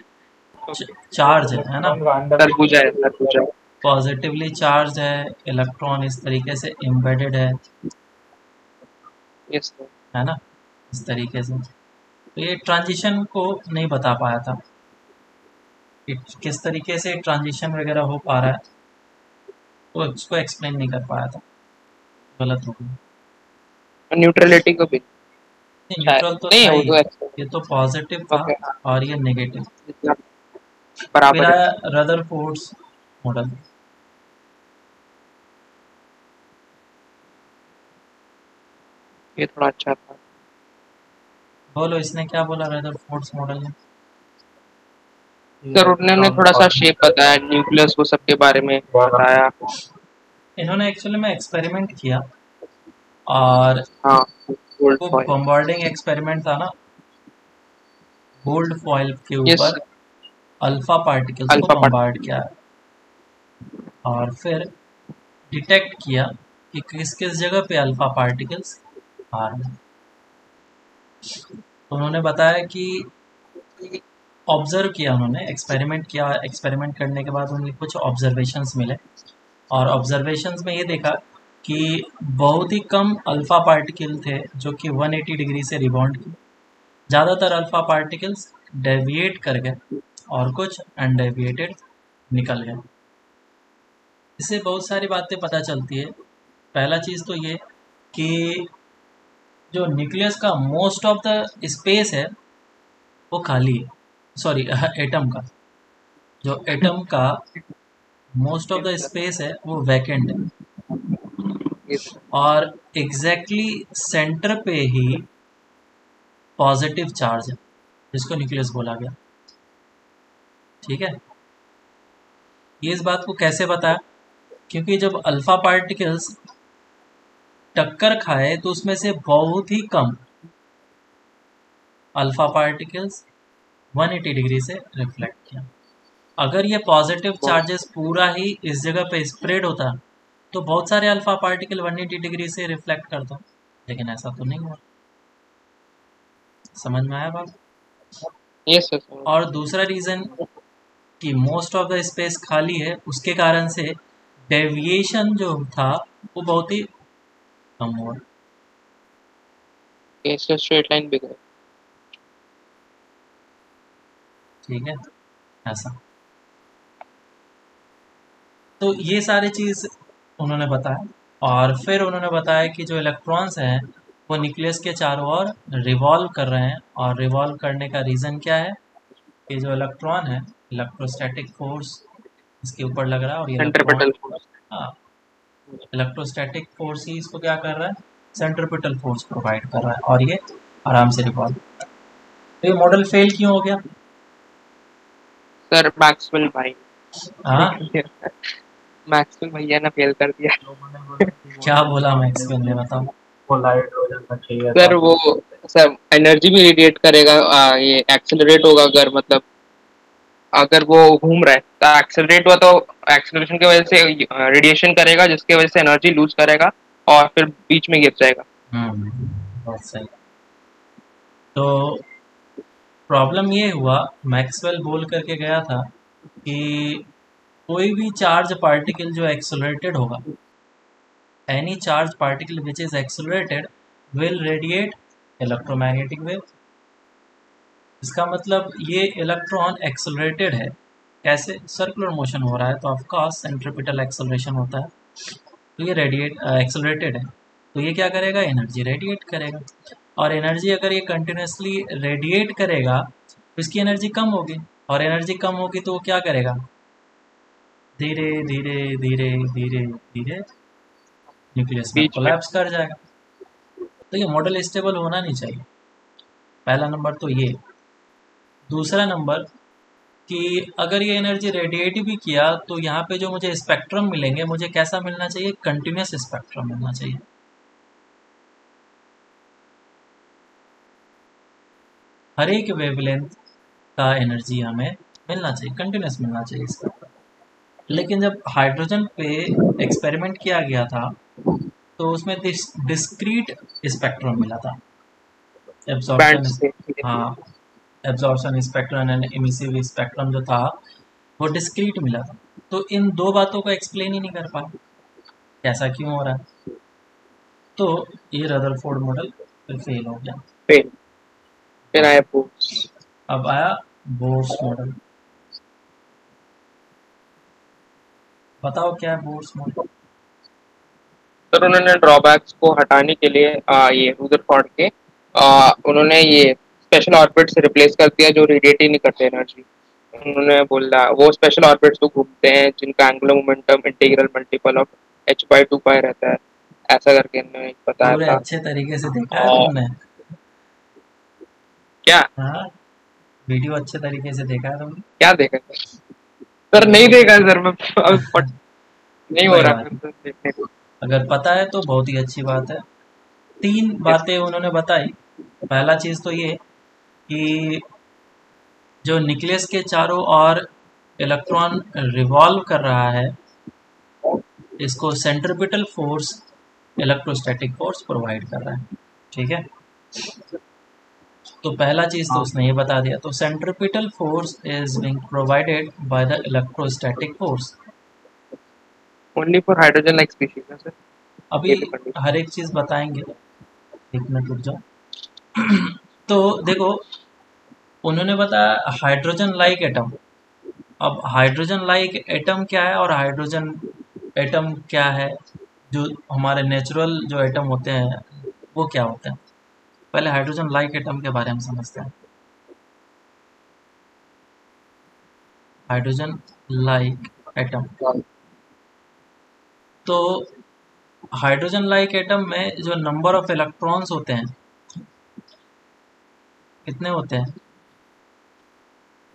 चार्ज है ना, तरबूजा है, तरबूजा। पॉजिटिवली चार्ज है, इलेक्ट्रॉन इस तरीके से एम्बेडेड है यस सर, है ना, इस तरीके से। तो ये ट्रांजिशन को नहीं बता पाया था कि किस तरीके से ट्रांजिशन वगैरह हो पा रहा है, तो इसको एक्सप्लेन नहीं कर पाया था, गलत हो गया। न्यूट्रलिटी को भी न्यूट्रल तो नहीं, था वो ही, तो ये तो पॉजिटिव था और ये नेगेटिव। फिर बराबर है। आया रदरफोर्ड्स मॉडल। ये थोड़ा अच्छा था। बोलो इसने क्या बोला रदरफोर्ड्स मॉडल में। सर उन्होंने थोड़ा सा शेप बताया, न्यूक्लियस वो सब के बारे में बताया। इन्होंने एक्चुअली में एक्सपेरिमेंट किया और हाँ, गोल्ड वो फॉइल। बॉम्बार्डिंग एक्सपेरिमेंट था ना, गोल्ड फॉइल के यस, ऊपर अल्फा पार्टिकल्स को अल्फा बॉम्बार्ड किया और फिर डिटेक्ट किया कि किस किस जगह पे अल्फा पार्टिकल्स आ रहे हैं। तो उन्होंने बताया कि ऑब्जर्व किया, उन्होंने एक्सपेरिमेंट किया, एक्सपेरिमेंट करने के बाद उन्हें कुछ ऑब्जर्वेशंस मिले और ऑब्जर्वेशंस में ये देखा कि बहुत ही कम अल्फा पार्टिकल थे जो कि 180 डिग्री से रिबॉन्ड किए। ज़्यादातर अल्फा पार्टिकल्स डेविएट कर गए और कुछ अनडेविएटेड निकल गए। इससे बहुत सारी बातें पता चलती है। पहला चीज़ तो ये कि जो न्यूक्लियस का मोस्ट ऑफ द स्पेस है वो खाली है, सॉरी एटम का, जो एटम का मोस्ट ऑफ द स्पेस है वो वैकेंट है, और एग्जैक्टली सेंटर पे ही पॉजिटिव चार्ज है जिसको न्यूक्लियस बोला गया। ठीक है, ये इस बात को कैसे बताया, क्योंकि जब अल्फा पार्टिकल्स टक्कर खाए तो उसमें से बहुत ही कम अल्फा पार्टिकल्स 180 डिग्री से रिफ्लेक्ट किया। अगर ये पॉजिटिव चार्जेस पूरा ही इस जगह पे स्प्रेड होता तो बहुत सारे अल्फा पार्टिकल 180 डिग्री से रिफ्लेक्ट करता, लेकिन ऐसा तो नहीं हुआ। समझ में आया बात? Yes sir. और दूसरा रीज़न कि मोस्ट ऑफ द स्पेस खाली है, उसके कारण से डेविएशन जो था वो बहुत ही कम हुआ। इससे स्ट्रेट लाइन भी गए। ठीक है, ऐसा। तो ये सारी चीज़ उन्होंने बताया, और फिर उन्होंने बताया कि जो इलेक्ट्रॉन्स हैं वो न्यूक्लियस के चारों ओर रिवॉल्व कर रहे हैं, और रिवॉल्व करने का रीज़न क्या है कि जो इलेक्ट्रॉन है, इलेक्ट्रोस्टैटिक फोर्स इसके ऊपर लग रहा है, और ये इलेक्ट्रॉन, सेंट्रीपिटल फोर्स। हाँ, इलेक्ट्रोस्टैटिक फोर्स ही इसको क्या कर रहा है, सेंट्रीपिटल फोर्स प्रोवाइड कर रहा है, और ये आराम से रिवॉल्व। तो ये मॉडल फेल क्यों हो गया सर मैक्सवेल भाई, हाँ? मैक्सवेल भैया ने फेल कर दिया। क्या बोला मैक्सवेल ने, बताओ। कोलाइड हो जाना चाहिए था। सर वो सर एनर्जी भी रेडिएट करेगा, ये एक्सेलरेट होगा अगर मतलब अगर वो घूम रहा है तो एक्सेलरेट हुआ तो एक्सेलरेशन की वजह से रेडिएशन करेगा जिसकी वजह से एनर्जी लूज करेगा और फिर बीच में गिर जाएगा। बहुत सही। तो प्रॉब्लम ये हुआ, मैक्सवेल बोल करके गया था कि कोई भी चार्ज पार्टिकल जो एक्सेलरेटेड होगा, any charge particle which is accelerated will radiate electromagnetic wave. इसका मतलब ये इलेक्ट्रॉन एक्सेलरेटेड है, कैसे, सर्कुलर मोशन हो रहा है तो ऑफ कोर्स सेंट्रीपिटल एक्सेलरेशन होता है, तो ये रेडिएट एक्सेलरेटेड है, तो ये क्या करेगा, एनर्जी रेडिएट करेगा, और एनर्जी अगर ये कंटिन्यूसली रेडिएट करेगा तो इसकी एनर्जी कम होगी, और एनर्जी कम होगी तो वो क्या करेगा, धीरे धीरे धीरे धीरे धीरे न्यूक्लियस में कोलैप्स कर जाएगा। तो ये मॉडल स्टेबल होना नहीं चाहिए, पहला नंबर तो ये। दूसरा नंबर कि अगर ये एनर्जी रेडिएट भी किया तो यहाँ पे जो मुझे स्पेक्ट्रम मिलेंगे, मुझे कैसा मिलना चाहिए, कंटिन्यूस स्पेक्ट्रम मिलना चाहिए। हर एक वेवलेंथ का एनर्जी हमें मिलना चाहिए, कंटिन्यूस मिलना चाहिए इसका। लेकिन जब हाइड्रोजन पे एक्सपेरिमेंट किया गया था तो उसमें डिस्क्रीट स्पेक्ट्रम मिला था, एब्जॉर्प्शन, हाँ, absorption spectrum and emissive spectrum जो था वो डिस्क्रीट मिला था। तो इन दो बातों को एक्सप्लेन ही नहीं कर पाए ऐसा क्यों हो रहा है, तो ये रदरफोर्ड मॉडल फिर फेल हो गया। फिर आया बोर्स। अब आया बोर्स मॉडल। बताओ क्या है बोर्स मॉडल। सर उन्होंने ड्रॉबैक्स को हटाने के लिए ये रदरफोर्ड के उन्होंने ये स्पेशल ऑर्बिट से रिप्लेस कर दिया जो रेडिएट ही नहीं करते एनर्जी। उन्होंने बोला वो स्पेशल ऑर्बिट्स को घूमते हैं जिनका angular momentum integral multiple of h/2π रहता है, ऐसा करके उन्होंने बताया पूरे था। अच्छे तरीके से देखा है तुमने क्या? हाँ, वीडियो अच्छे तरीके से देखा है तुमने? क्या देखा सर? नहीं देखा सर, मैं नहीं हो रहा देखने को। अगर पता है तो बहुत ही अच्छी बात है। 3 बातें उन्होंने बताई। पहला चीज़ तो ये कि जो न्यूक्लियस के चारों ओर इलेक्ट्रॉन रिवॉल्व कर रहा है, इसको centripetal force electrostatic force provide कर रहा है। ठीक है, तो पहला चीज़ तो उसने ये बता दिया। तो centripetal force is being provided by the electrostatic force only for hydrogen like species है सर। अभी ये भी कंडीशन। हर एक चीज़ बताएंगे, एक मिनट रुक जाओ। तो देखो, उन्होंने बताया हाइड्रोजन लाइक एटम। अब हाइड्रोजन लाइक एटम क्या है और हाइड्रोजन एटम क्या है, जो हमारे नेचुरल जो एटम होते हैं वो क्या होते हैं। पहले हाइड्रोजन लाइक एटम के बारे में समझते हैं। हाइड्रोजन लाइक एटम, तो हाइड्रोजन लाइक एटम में जो नंबर ऑफ इलेक्ट्रॉन्स होते हैं कितने होते हैं?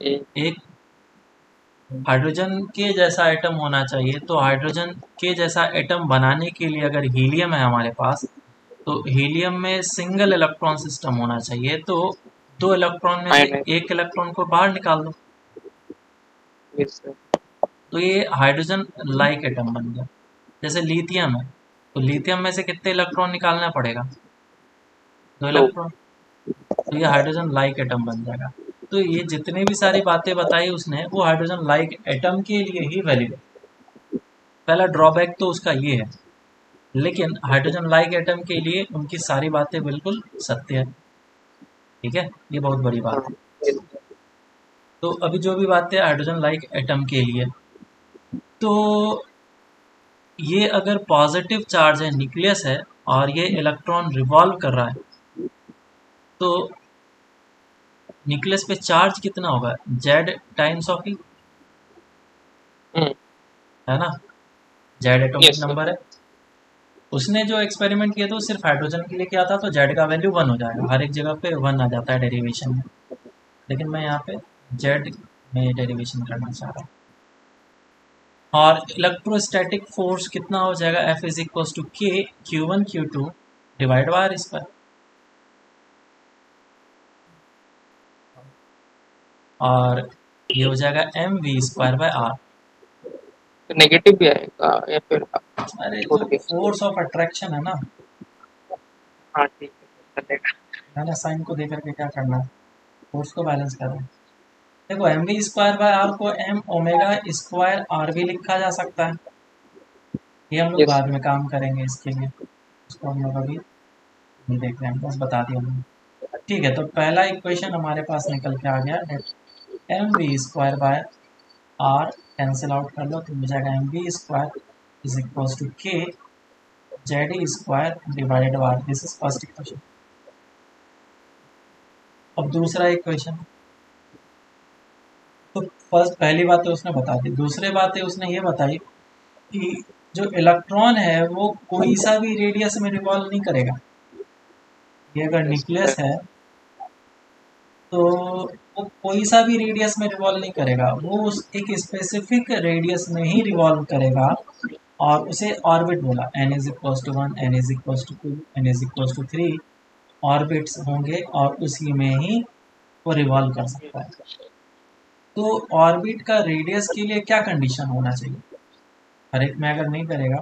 एक। हाइड्रोजन के जैसा एटम होना चाहिए, तो हाइड्रोजन के जैसा एटम बनाने के लिए अगर हीलियम है हमारे पास, तो हीलियम में सिंगल इलेक्ट्रॉन सिस्टम होना चाहिए। तो 2 इलेक्ट्रॉन में से एक इलेक्ट्रॉन को बाहर निकाल दो, तो ये हाइड्रोजन लाइक एटम बन गया। जैसे लिथियम है, तो लिथियम में से कितने इलेक्ट्रॉन निकालना पड़ेगा? 2 इलेक्ट्रॉन। तो ये हाइड्रोजन लाइक एटम बन जाएगा। तो ये जितनी भी सारी बातें बताई उसने, वो हाइड्रोजन लाइक एटम के लिए ही वैलिड है। पहला ड्रॉबैक तो उसका ये है, लेकिन हाइड्रोजन लाइक एटम के लिए उनकी सारी बातें बिल्कुल सत्य है। ठीक है, ये बहुत बड़ी बात है। तो अभी जो भी बातें हाइड्रोजन लाइक एटम के लिए, तो ये अगर पॉजिटिव चार्ज है, न्यूक्लियस है, और ये इलेक्ट्रॉन रिवॉल्व कर रहा है, तो न्यूक्लियस पे चार्ज कितना होगा? जेड टाइम्स ऑफ ई, है ना? जेड एटॉमिक नंबर है। उसने जो एक्सपेरिमेंट किया था वो सिर्फ हाइड्रोजन के लिए किया था, तो जेड का वैल्यू 1 हो जाएगा। हर एक जगह पे 1 आ जाता है डेरिवेशन में, लेकिन मैं यहाँ पे जेड में डेरिवेशन करना चाह रहा हूँ। और इलेक्ट्रोस्टैटिक फोर्स कितना हो जाएगा? F इज इक्वल टू के Q1 Q2 डिवाइड बाय इस पर, और ये हो जाएगा mv² बाय r। तो नेगेटिव भी आएगा या फिर? अरे जो फोर्स ऑफ अट्रैक्शन है ना, हाँ ठीक है, चलेगा। मैंने साइन को देकर के क्या करना है, फोर्स को बैलेंस करना है। देखो mv² बाय r को m ओमेगा स्क्वायर r भी लिखा जा सकता है। ये हम लोग बाद में काम करेंगे, इसके लिए उसको हम लोग अभी नहीं देख रहे हैं, बस बता दिया हमने। ठीक है, तो पहला इक्वेशन हमारे पास निकल के आ गया, mv² bye r cancel out कर लो, तो मिल जाएगा mv² इज इक्वल टू के Z² divided by r। This is first equation. अब दूसरा इक्वेशन, तो फर्स्ट पहली बात तो उसने बता दी। दूसरी बात है उसने ये बताई कि जो इलेक्ट्रॉन है वो कोई सा भी रेडियस में रिवॉल्व नहीं करेगा। ये अगर न्यूक्लियस है तो वो कोई सा भी रेडियस में रिवॉल्व नहीं करेगा, वो उस एक स्पेसिफिक रेडियस में ही रिवॉल्व करेगा, और उसे ऑर्बिट बोला। n is equal to 1, n is equal to 2, n is equal to 3 orbits होंगे, और उसी में ही वो रिवॉल्व कर सकता है। तो ऑर्बिट का रेडियस के लिए क्या कंडीशन होना चाहिए? हर एक में अगर नहीं करेगा,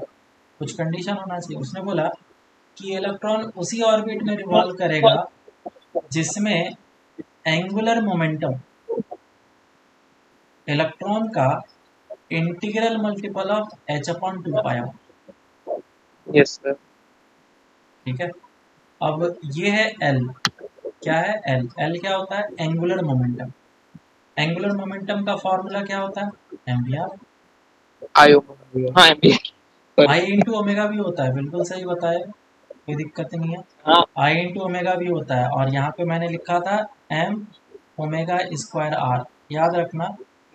कुछ कंडीशन होना चाहिए। उसने बोला कि इलेक्ट्रॉन उसी ऑर्बिट में रिवॉल्व करेगा जिसमें एंगुलर मोमेंटम इलेक्ट्रॉन का इंटीग्रल मल्टीपल ऑफ h/2 पाया। Yes sir. ठीक है, अब ये है L। क्या है L? L क्या होता है? Angular momentum. एंगुलर मोमेंटम का फॉर्मूला क्या होता है? mvr। हाँ I इंटू ओमेगा भी होता है, बिल्कुल सही बताया, कोई दिक्कत नहीं है। हाँ I इंटू ओमेगा भी होता है, और यहाँ पे मैंने लिखा था m ओमेगा² r। याद रखना,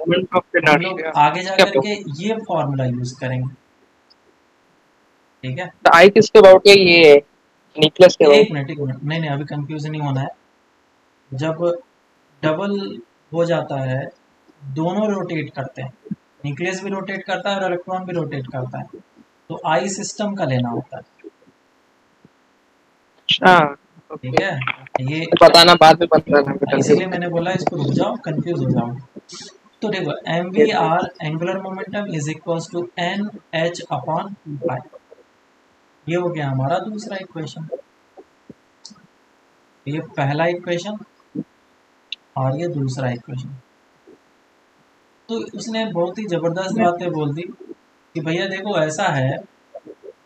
मोमेंट ऑफ हम लोग इनर्शिया। आगे जा करके ये फॉर्मूला यूज करेंगे। ठीक है, तो आई किसके अबाउट है? ये न्यूक्लियस के एक अबाउट? मिनट, नहीं अभी कंफ्यूज नहीं होना है। जब डबल हो जाता है, दोनों रोटेट करते हैं, न्यूक्लियस भी रोटेट करता है और इलेक्ट्रॉन भी रोटेट करता है, तो आई सिस्टम का लेना होता है। अच्छा ठीक है, ये बताना बाद में बताना। इसीलिए मैंने बोला इसको रुक जाओ, कंफ्यूज हो जाओ। तो देखो mvr angular momentum is equal to NH/2π। ये हो गया हमारा दूसरा इक्वेशन। ये पहला इक्वेशन और ये दूसरा इक्वेशन। तो उसने बहुत ही जबरदस्त बातें बोल दी कि भैया देखो ऐसा है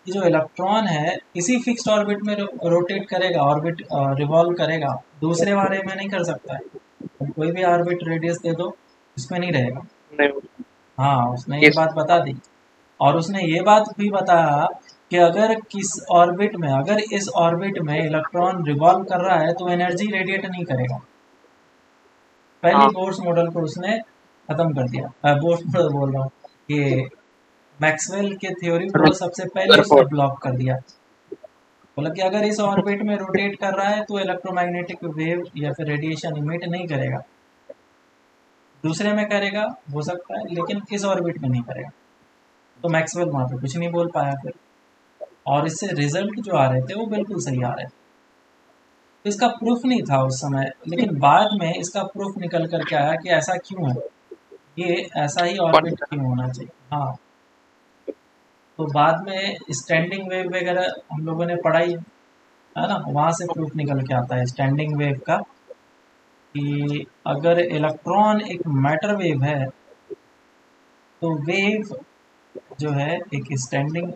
कि जो इलेक्ट्रॉन है इसी फिक्स्ड ऑर्बिट में रोटेट करेगा, ऑर्बिट रिवॉल्व करेगा, दूसरे बारे में नहीं कर सकता है। तो कोई भी ऑर्बिट रेडियस दे दो उसमें नहीं रहेगा। नहीं। हाँ, उसने ये यस। बात बता दी। और उसने ये बात भी बताया कि अगर किस ऑर्बिट में, अगर इस ऑर्बिट में इलेक्ट्रॉन रिवॉल्व कर रहा है तो एनर्जी रेडिएट नहीं करेगा। पहले हाँ। बोर्स मॉडल को उसने खत्म कर दिया। बोर्स मॉडल बोल रहा हूँ, ये मैक्सवेल के थ्योरी को सबसे पहले उसने रदरफोर्ड। ब्लॉक कर दिया। बोला कि अगर इस ऑर्बिट में रोटेट कर रहा है तो इलेक्ट्रोमैग्नेटिक वेव या फिर रेडिएशन इमिट नहीं करेगा, दूसरे में करेगा हो सकता है, लेकिन इस ऑर्बिट में नहीं करेगा। तो मैक्सवेल वहां पे कुछ नहीं बोल पाया फिर, और इससे रिजल्ट जो आ रहे थे वो बिल्कुल सही आ रहे थे। तो इसका प्रूफ नहीं था उस समय, लेकिन बाद में इसका प्रूफ निकल कर के आया कि ऐसा क्यों है, ये ऐसा ही कौन ऑर्बिट सा? क्यों होना चाहिए। हाँ, तो बाद में स्टैंडिंग वेव वगैरह हम लोगों ने पढ़ाई है ना, वहाँ से प्रूफ निकल के आता है स्टैंडिंग वेव का, कि अगर इलेक्ट्रॉन एक मैटर वेव है तो वेव जो है एक स्टैंडिंग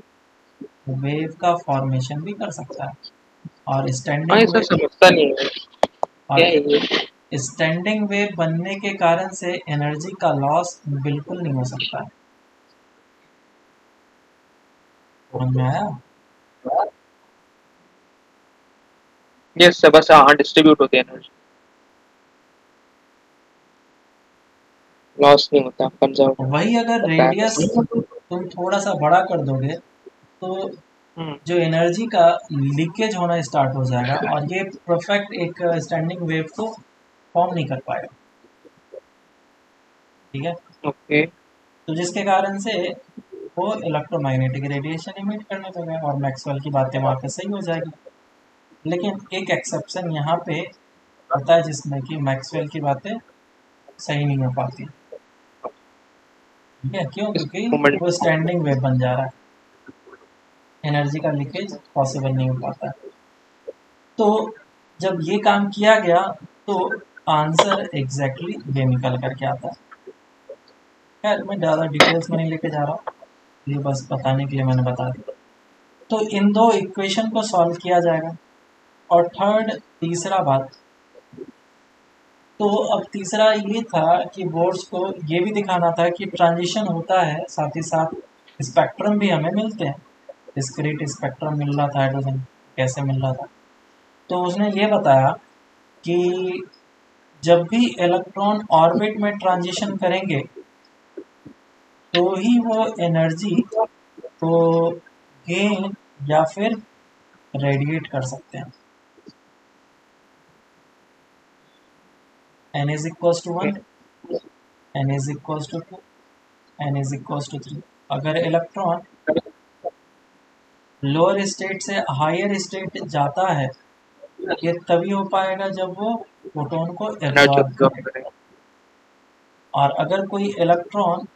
वेव का फॉर्मेशन भी कर सकता है। और हाँ, ये स्टैंडिंग सब वेव, समझता नहीं है क्या और है ये। स्टैंडिंग वेव बनने के कारण से एनर्जी का लॉस बिल्कुल नहीं हो सकता है। समझ में आया? यस, बस हाँ डिस्ट्रीब्यूट होती है एनर्जी, लॉस नहीं होता, कंजर्व वही अगर होता है रेडियस बस। तुम थोड़ा सा बड़ा कर दोगे तो हम्म। जो एनर्जी का लीकेज होना स्टार्ट हो जाएगा और ये परफेक्ट एक स्टैंडिंग वेव को फॉर्म नहीं कर पाएगा। ठीक है, ओके। तो जिसके कारण से वो इलेक्ट्रोमैग्नेटिक रेडिएशन इमिट करने लगेगा और मैक्सवेल की बातें वहाँ पे सही हो जाएगी। लेकिन एक एक्सेप्शन यहाँ पे होता है जिसमें कि मैक्सवेल की बातें सही नहीं हो पाती। ठीक है, क्यों? इस क्योंकि मोमेंट। वो स्टैंडिंग वेव बन जा रहा है, एनर्जी का लीकेज पॉसिबल नहीं हो पाता है। तो जब ये काम किया गया तो आंसर एग्जैक्टली ये निकल करके आता है। खैर, मैं ज़्यादा डिटेल्स में नहीं लेके जा रहा हूँ, ये बस बताने के लिए मैंने बता दिया। तो इन दो इक्वेशन को सॉल्व किया जाएगा। और थर्ड, तीसरा बात, तो अब तीसरा ये था कि बोर्ड्स को ये भी दिखाना था कि ट्रांजिशन होता है, साथ ही साथ स्पेक्ट्रम भी हमें मिलते हैं। डिस्क्रीट स्पेक्ट्रम मिल रहा था, हाइड्रोजन कैसे मिल रहा था। तो उसने ये बताया कि जब भी इलेक्ट्रॉन ऑर्बिट में ट्रांजिशन करेंगे तो ही वो एनर्जी को गेन या फिर रेडिएट कर सकते हैं। n is equals to 1, n is equals to 2, n is equals to 3। अगर इलेक्ट्रॉन लोअर स्टेट से हायर स्टेट जाता है, ये तभी हो पाएगा जब वो फोटोन को एब्जॉर्ब करेगा। और अगर कोई इलेक्ट्रॉन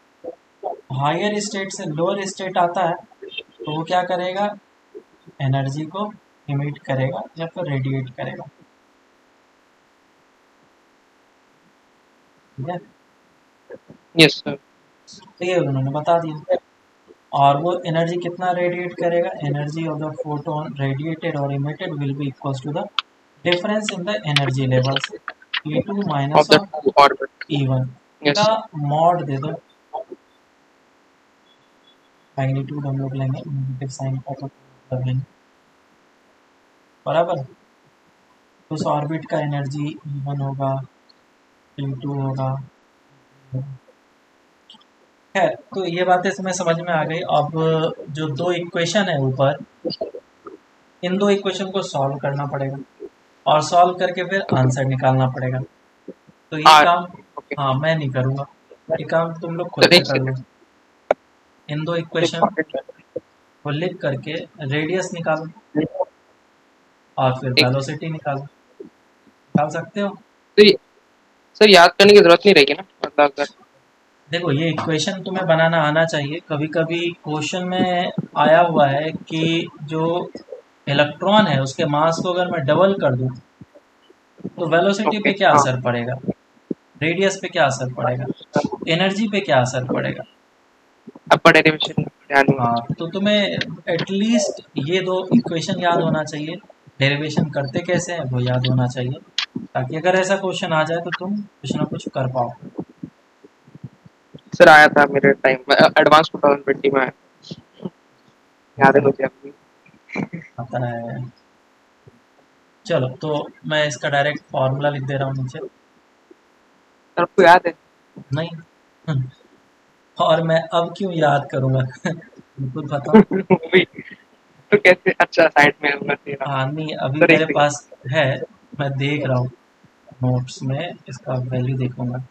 हायर स्टेट से लोअर स्टेट आता है तो वो क्या करेगा, एनर्जी को इमिट करेगा या फिर रेडिएट करेगा। ठीक है, यस सर। तो ये उन्होंने बता दिया। और वो एनर्जी कितना रेडिएट करेगा, energy of the photon radiated और emitted will be equals to the difference in the energy levels E2 of minus the of two orbit. E1 yes. का मॉड दे दो। मैग्नीट्यूड हम लोग लेंगे, नेगेटिव साइन का तो मतलब लेंगे, बराबर। तो उस ऑर्बिट का एनर्जी E1 होगा, E2 होगा। खैर, तो ये बातें तुम्हें समझ में आ गई। अब जो दो इक्वेशन है ऊपर, इन दो इक्वेशन को सॉल्व करना पड़ेगा और सॉल्व करके फिर आंसर निकालना पड़ेगा। तो ये आर। काम, ओके। हाँ, मैं नहीं करूँगा, ये काम तुम लोग तो खुद से नहीं कर सर, लो। इन दो इक्वेशन इम्पोर्टेंट है। को लिख करके रेडियस निकालो और फिर एक वेलोसिटी निकालो। निकाल सकते हो? तो सर याद करने की जरूरत नहीं रहेगी ना, मतलब अगर। देखो, ये इक्वेशन तुम्हें बनाना आना चाहिए। कभी कभी क्वेश्चन में आया हुआ है कि जो इलेक्ट्रॉन है उसके मास को अगर मैं डबल कर दूं तो वेलोसिटी ओके। पे क्या हाँ। असर पड़ेगा, रेडियस पे क्या असर पड़ेगा, एनर्जी पे क्या असर पड़ेगा। अपर डेरिवेशन ध्यान में। हाँ, तो तुम्हें एटलीस्ट ये दो इक्वेशन याद होना चाहिए, डेरिवेशन करते कैसे हैं वो याद होना चाहिए, ताकि अगर ऐसा क्वेश्चन आ जाए तो तुम कुछ ना कुछ कर पाओ। सर आया था मेरे टाइम में, एडवांस 2020 में आया, याद है मुझे अभी। आता है। चलो, तो मैं इसका डायरेक्ट फॉर्मूला लिख दे रहा हूँ नीचे। सर आपको याद है? नहीं। और मैं अब क्यों याद करूँगा? तुम खुद बताओ। वही तो, कैसे? अच्छा साइड में मैं दे रहा हूँ। हाँ, नहीं, अभी सर एक मेरे सेकंड। पास है, मैं देख रहा हूँ नोट्स में, इसका वैल्यू देखूंगा।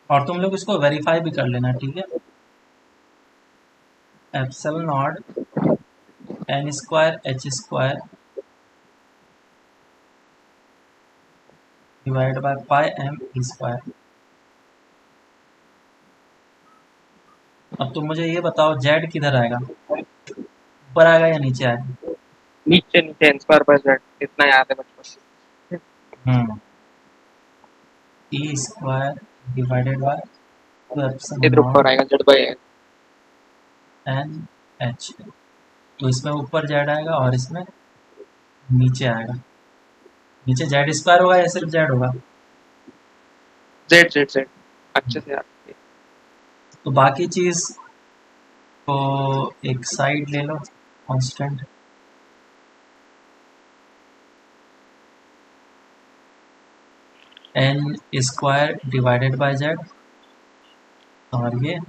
और तुम लोग इसको वेरीफाई भी कर लेना, ठीक है? Epsilon naught N square H square divide by pi M square. अब तुम मुझे ये बताओ, जेड किधर आएगा? ऊपर आएगा या नीचे आएगा? नीचे नीचे एन स्क्वायर बाय जेड, इतना याद है बचपन से। E square divided by epsilon इधर ऊपर नॉट आएगा Z by N. N H. तो इसमें ऊपर जेड आएगा और इसमें नीचे आएगा। नीचे जेड स्क्वायर होगा या सिर्फ जेड होगा? जेड जेड जेड, अच्छे से याद है। तो बाकी चीज को एक साइड ले लो, constant. N square divided by z, और ये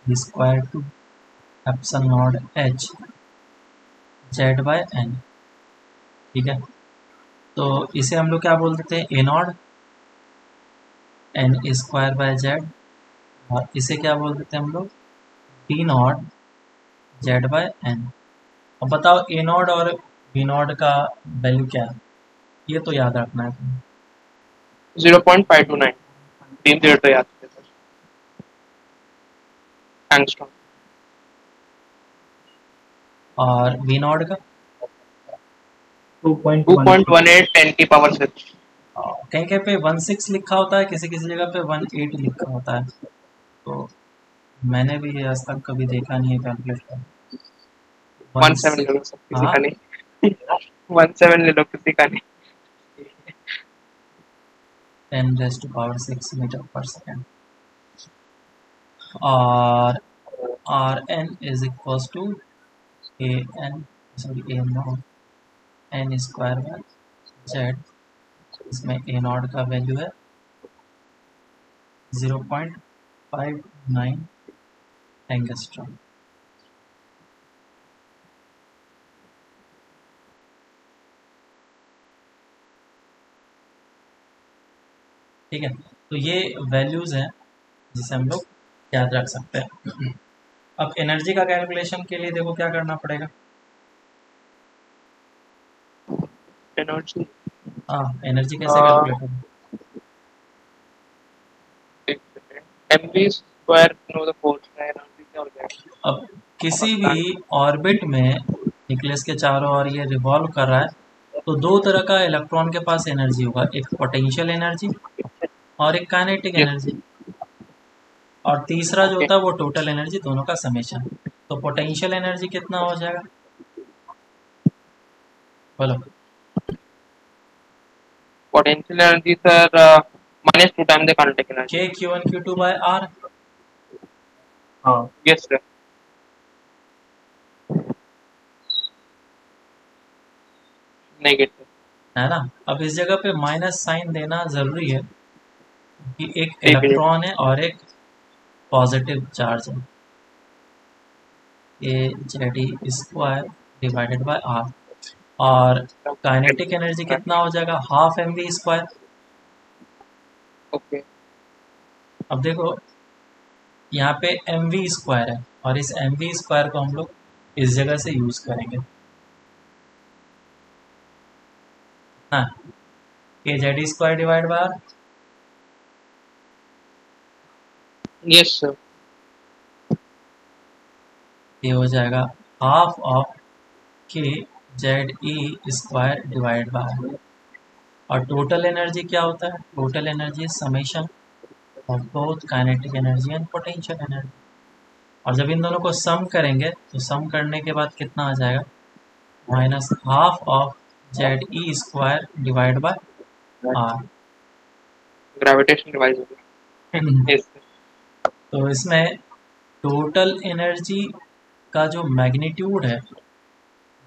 square two epsilon naught h z by n. ठीक है, तो इसे हम लोग क्या बोल देते हैं? A naught N square by z. और इसे क्या बोल देते हैं हम लोग? D naught z by n. अब बताओ, ए नॉट और बी नॉट का वैल्यू क्या है? ये तो याद रखना है तुम्हें। 0.529, 3 जेड तो याद है सर। एंगस्ट्रॉम। और बी नॉट का 2.18 10 की पावर 6। कहीं कहीं पे 16 लिखा होता है, किसी किसी जगह पे 18 लिखा होता है। तो मैंने भी ये आज तक कभी देखा नहीं है कैलकुलेट कर। 17 ले लो सर, किसी हाँ, का नहीं। 17 ले लो, किसी का नहीं। 10⁻6 मीटर पर सेकेंड। और R N is equal to A N, sorry A naught N square by Z. इसमें ए नॉट का वैल्यू है 0.59 एंगस्ट्रॉम। ठीक है, तो ये वैल्यूज हैं जिसे हम लोग याद रख सकते हैं। अब एनर्जी का कैलकुलेशन के लिए देखो क्या करना पड़ेगा। एनर्जी, हाँ, एनर्जी कैसे कैलकुलेट होगी? एक second. mv square know the force है, एनर्जी क्या हो जाएगा? अब किसी भी ऑर्बिट में न्यूक्लियस के चारों ओर ये रिवॉल्व कर रहा है, तो दो तरह का इलेक्ट्रॉन के पास एनर्जी होगा, एक पोटेंशियल एनर्जी और एक काइनेटिक यस। एनर्जी। और तीसरा जो ओके। होता है वो टोटल एनर्जी, दोनों का समेशन। तो पोटेंशियल एनर्जी कितना हो जाएगा, बोलो? Potential energy sir -2 time the kinetic energy. K q one q two by r. हाँ यस सर। नेगेटिव है ना? अब इस जगह पे माइनस साइन देना जरूरी है कि एक एक मिनट। इलेक्ट्रॉन है और एक पॉजिटिव चार्ज है। A z E square divided by r. और काइनेटिक एनर्जी कितना हो जाएगा? Half m v square. Okay. अब देखो, यहाँ पे एम वी स्क्वायर है और इस एम वी स्क्वायर को हम लोग इस जगह से यूज करेंगे ना। A z E square divide by r. Yes sir. ये हो जाएगा half of k z E square divide by r. और टोटल एनर्जी क्या होता है? Total energy summation of both kinetic energy and potential energy. और जब इन दोनों को सम करेंगे तो सम करने के बाद कितना आ जाएगा, minus half of Z E square divide by R. Gravitation device हो गया। Yes, sir. तो इसमें टोटल एनर्जी का जो मैग्नीट्यूड है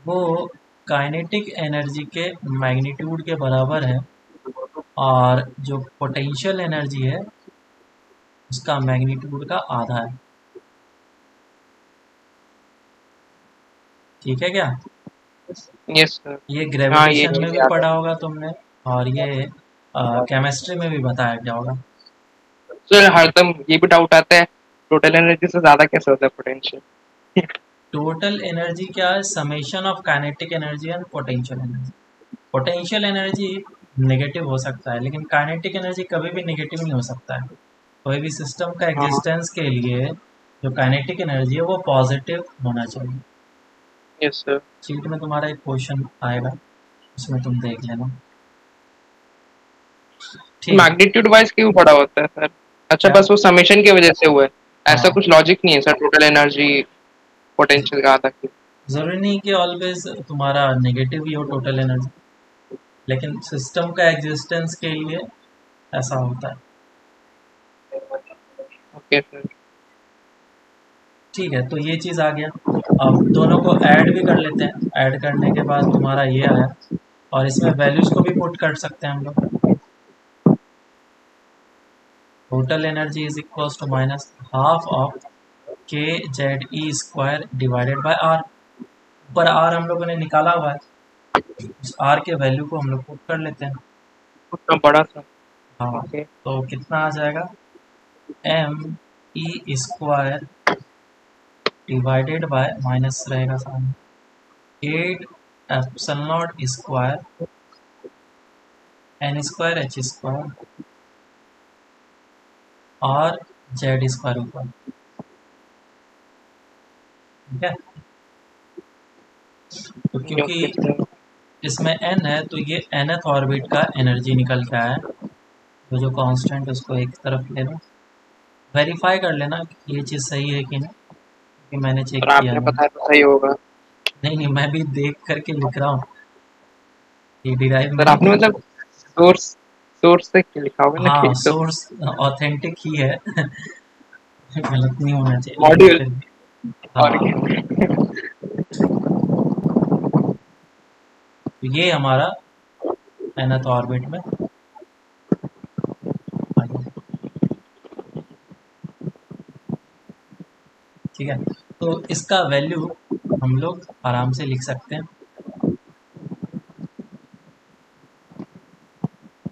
वो काइनेटिक एनर्जी के मैग्नीट्यूड के बराबर है, और जो पोटेंशियल एनर्जी है उसका मैग्नीट्यूड का आधा है। ठीक है क्या? Yes, sir. ये हाँ, ये ग्रेविटेशन में चीज भी याद पढ़ा है। होगा तुमने, और ये केमिस्ट्री में भी बताया गया होगा। सर हरदम ये भी डाउट आता है, टोटल एनर्जी से ज्यादा कैसे होता है पोटेंशियल? टोटल एनर्जी क्या है, summation of kinetic energy and potential energy. Potential energy negative हो सकता है, लेकिन काइनेटिक एनर्जी कभी भी नेगेटिव नहीं हो सकता है। कोई भी सिस्टम का हाँ, एग्जिस्टेंस के लिए जो काइनेटिक एनर्जी है वो पॉजिटिव होना चाहिए। Yes sir. शीट में तुम्हारा एक क्वेश्चन आएगा, उसमें तुम देख लेना। ठीक है, मैग्नीट्यूड वाइज क्यों बड़ा होता है सर? अच्छा, क्या? बस वो समेशन की वजह से हुआ है, ऐसा हाँ, कुछ लॉजिक नहीं है सर टोटल एनर्जी पोटेंशियल का आधा की? ज़रूरी नहीं कि ऑलवेज तुम्हारा नेगेटिव ही हो टोटल एनर्जी, लेकिन सिस्टम का एग्जिस्टेंस के लिए ऐसा होता है। Okay sir. ठीक है, तो ये चीज़ आ गया। अब दोनों को ऐड भी कर लेते हैं। ऐड करने के बाद तुम्हारा ये आया, और इसमें वैल्यूज को भी पुट कर सकते हैं हम लोग। Total energy is equal to minus half of k z E square divided by r. ऊपर आर हम लोगों ने निकाला हुआ है, उस आर के वैल्यू को हम लोग पुट कर लेते हैं। उतना बड़ा सा। हाँ, ओके। तो कितना आ जाएगा, M E square divided by minus रहेगा सामने 8 epsilon naught square N square H square और जेड स्क्वायर ऊपर। ठीक है, तो क्योंकि ओके सर। इसमें n है तो ये nth ऑर्बिट का एनर्जी निकल के आया है। तो जो कांस्टेंट उसको एक तरफ ले लो, वेरीफाई कर लेना कि ये चीज़ सही है कि नहीं, कि मैंने चेक और किया आपने नहीं। बताया तो सही होगा नहीं नहीं, मैं भी देख करके लिख रहा हूँ, ये डिराइव सर। मैंने आपने किया। मतलब सोर्स सोर्स से लिखा होगा ना हाँ, कि तो सोर्स ऑथेंटिक ही है गलत नहीं होना चाहिए, लेकिन मॉड्यूल फिर भी। और हाँ, क्या? तो ये हमारा nth ऑर्बिट में आ गया। ठीक है, तो इसका वैल्यू हम लोग आराम से लिख सकते हैं,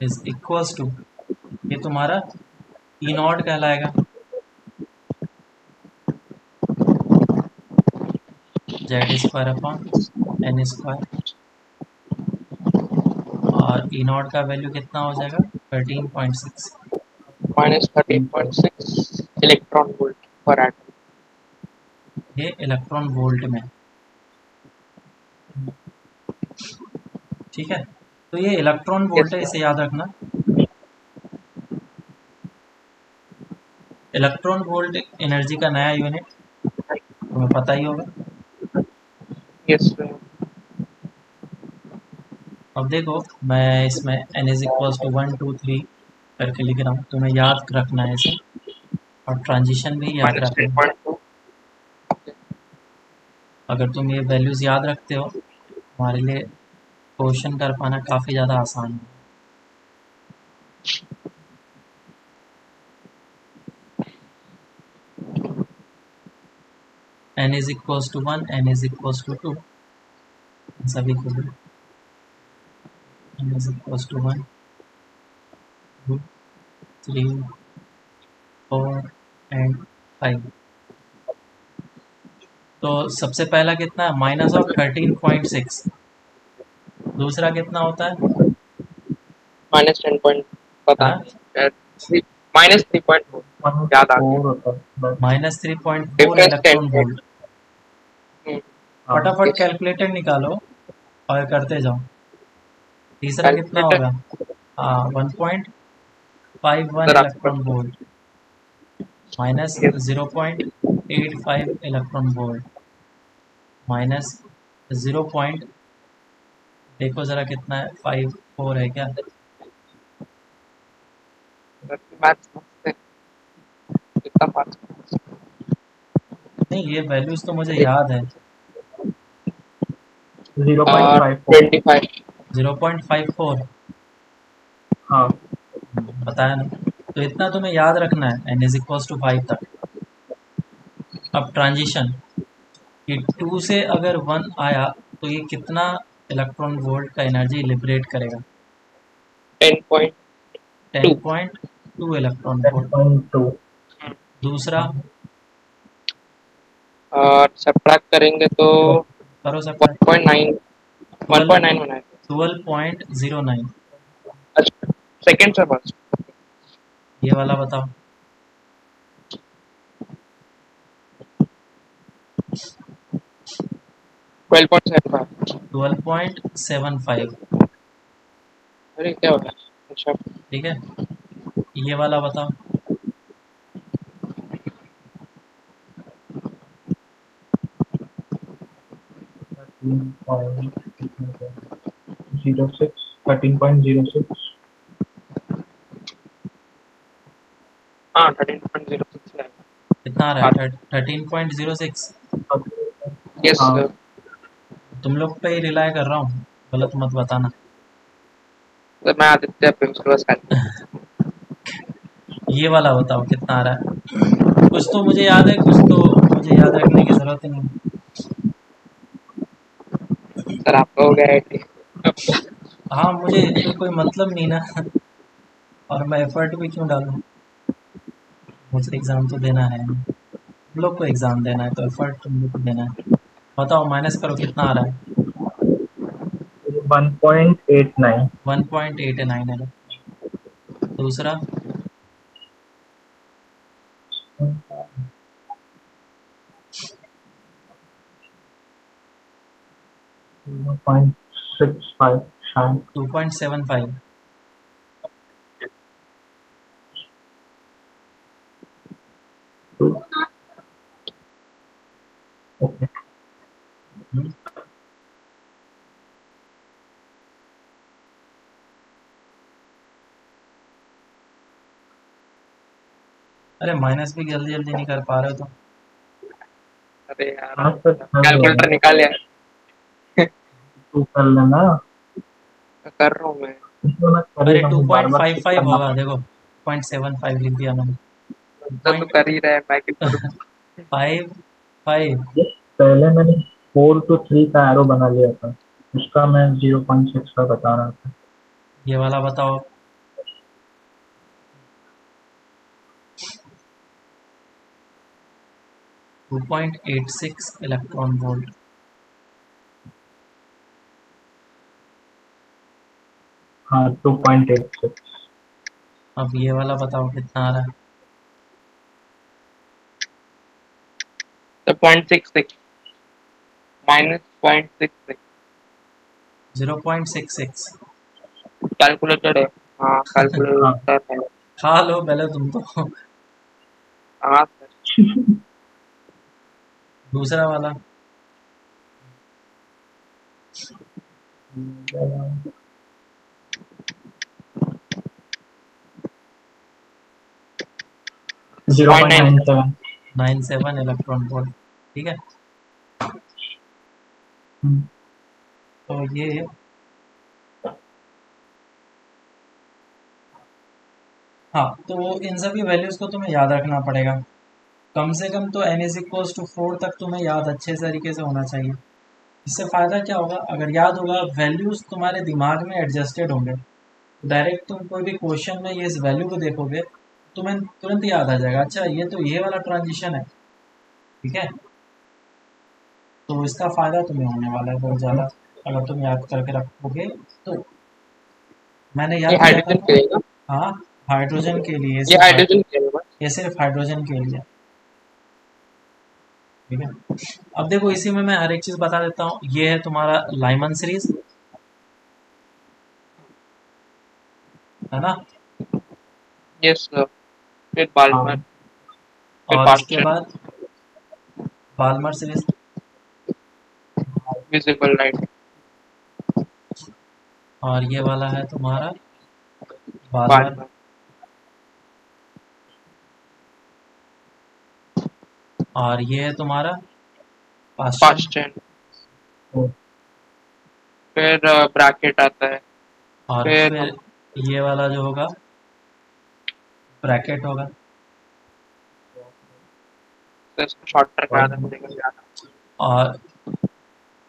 इज इक्वल्स टू, ये तुम्हारा ई नॉट कहलाएगा, Z square upon N square, और ई नॉट का वैल्यू कितना हो जाएगा 13.6। -13.6 इलेक्ट्रॉन वोल्ट पर एटम। ये इलेक्ट्रॉन वोल्ट में। ठीक है, तो ये इलेक्ट्रॉन वोल्ट यस है, इसे सर। याद रखना। इलेक्ट्रॉन वोल्ट एनर्जी का नया यूनिट तुम्हें पता ही होगा। Yes sir. अब अब देखो, मैं इसमें n इज इक्वल्स टू 1 2 3 करके लिख रहा हूँ, तुम्हें याद रखना है इसे, और ट्रांजिशन भी याद रखना है। -3.2। अगर तुम ये वैल्यूज़ याद रखते हो, हमारे लिए क्वेश्चन कर पाना काफ़ी ज़्यादा आसान है। n is equals to 1, n is equals to 2, सभी को भी n is equals to 1 2 3 4 and 5। तो सबसे पहला कितना है, माइनस ऑफ 13.6। दूसरा कितना होता है, -10 पॉइंट पता हाँ, नहीं, -3.4 याद आ गया। 4 होता है बस। -3.4 डिफरेंस इलेक्ट्रॉन 10। वोल्ट। हाँ, फटाफट कैलकुलेटर निकालो और करते जाओ। तीसरा कितना कैलकुलेटर होगा, हाँ 1.51 सर आपको electron volt. Minus Yes. 0.85 electron volt minus 0. देखो ज़रा कितना है, 54 है क्या? मैथ समझते हैं, कितना फास्ट। नहीं, ये वैल्यूज़ तो मुझे याद है। 0.54। 25। 0.54 हाँ बताया ना। तो इतना तुम्हें याद रखना है n इज इक्वल्स टू 5 तक। अब ट्रांजिशन कि 2 से अगर 1 आया तो ये कितना इलेक्ट्रॉन वोल्ट का एनर्जी लिबरेट करेगा? 10.2। 10.2 इलेक्ट्रॉन वोल्ट। 10.2। दूसरा और सब्ट्रैक्ट करेंगे तो करो सब 1.9 12 1.9 होना है। 12.09। अच्छा, सेकेंड से फर्स्ट। ये वाला बताओ। 12.75। 12.75। अरे क्या हो रहा है? अच्छा, ठीक है, ये वाला बताओ। 13.06। हाँ 13.06 है। कितना आ रहा है? 13.06। यस हाँ सर। तुम लोग पे ही रिलाय कर रहा हूँ, गलत मत बताना। तो मैं आदित्य प्रिंसिपल का। ये वाला बताओ कितना आ रहा है। कुछ तो मुझे याद है, कुछ तो मुझे याद रखने की जरूरत ही नहीं। सर आपका हो गया 80। हाँ, मुझे तो कोई मतलब नहीं ना। और मैं एफर्ट भी क्यों डालूँ? मुझे एग्ज़ाम तो देना है, हम लोग को एग्ज़ाम देना है तो एफर्ट तुम लोग को देना है। बताओ, माइनस करो कितना आ रहा है? 1.89। 1.89 है। दूसरा 0.65 शायद। 2.75। ओके। अरे माइनस भी जल्दी जल्दी नहीं कर पा रहे हो तो। अरे यार हाँ सर, कैलकुलेटर निकाल यार। तू कर लेना। कर रहा हूँ मैं। इसमें मैं अरे करेगा हूँ, बार बार चेक 2.55 करना होगा, पड़ता देखो 0.75 लिख दिया मैंने। सर तो कर ही रहा है, मैं क्या करूँ। 2.55। है। पहले मैंने 4 to 3 का एरो बना लिया था, उसका मैं 0.6 का बता रहा था। ये वाला बताओ। 2.86 इलेक्ट्रॉन वोल्ट। हाँ 2.86। अब ये वाला बताओ कितना आ रहा है? तो 0.66 माइनस 0.66। 0.66। कैलकुलेटेड है। हाँ हाँ कैलकुलेटर है। खा लो पहले तुम तो। हाँ सर। दूसरा वाला 0.9। 0.97। 97 इलेक्ट्रॉन वोल्ट। ठीक है, तो ये हाँ, तो इन सभी वैल्यूज़ को तुम्हें याद रखना पड़ेगा। कम से कम तो n इज इक्वल्स टू 4 तक तुम्हें याद अच्छे तरीके से होना चाहिए। इससे फ़ायदा क्या होगा, अगर याद होगा वैल्यूज़ तुम्हारे दिमाग में एडजस्टेड होंगे, डायरेक्ट तुम कोई भी क्वेश्चन में ये इस वैल्यू को देखोगे, तुम्हें तुरंत याद आ जाएगा, अच्छा ये तो ये वाला ट्रांजिशन है। ठीक है, तो इसका फ़ायदा तुम्हें होने वाला है बहुत ज़्यादा, अगर तुम याद करके रखोगे तो। मैंने ये याद किया था हाइड्रोजन ना। के लिए ना? हाँ, हाइड्रोजन के लिए ये सिर्फ हाइड्रोजन के लिए बस। ये सिर्फ हाइड्रोजन के लिए। ठीक है, अब देखो इसी में मैं हर एक चीज़ बता देता हूँ। ये है तुम्हारा लाइमन सीरीज, है ना। Yes sir. फिर हाँ बाल्मर। फिर और उसके पास्चर, बाद बाल्मर सीरीज, विजिबल लाइट, और ये वाला है तुम्हारा बाल्मर, बाल्मर, और ये है तुम्हारा पास्चन, पास्चर, फिर ब्रैकेट आता है, और फिर फिर ये वाला जो होगा ब्रैकेट होगा, तो इसको शॉर्ट करके आधा निकल जाता और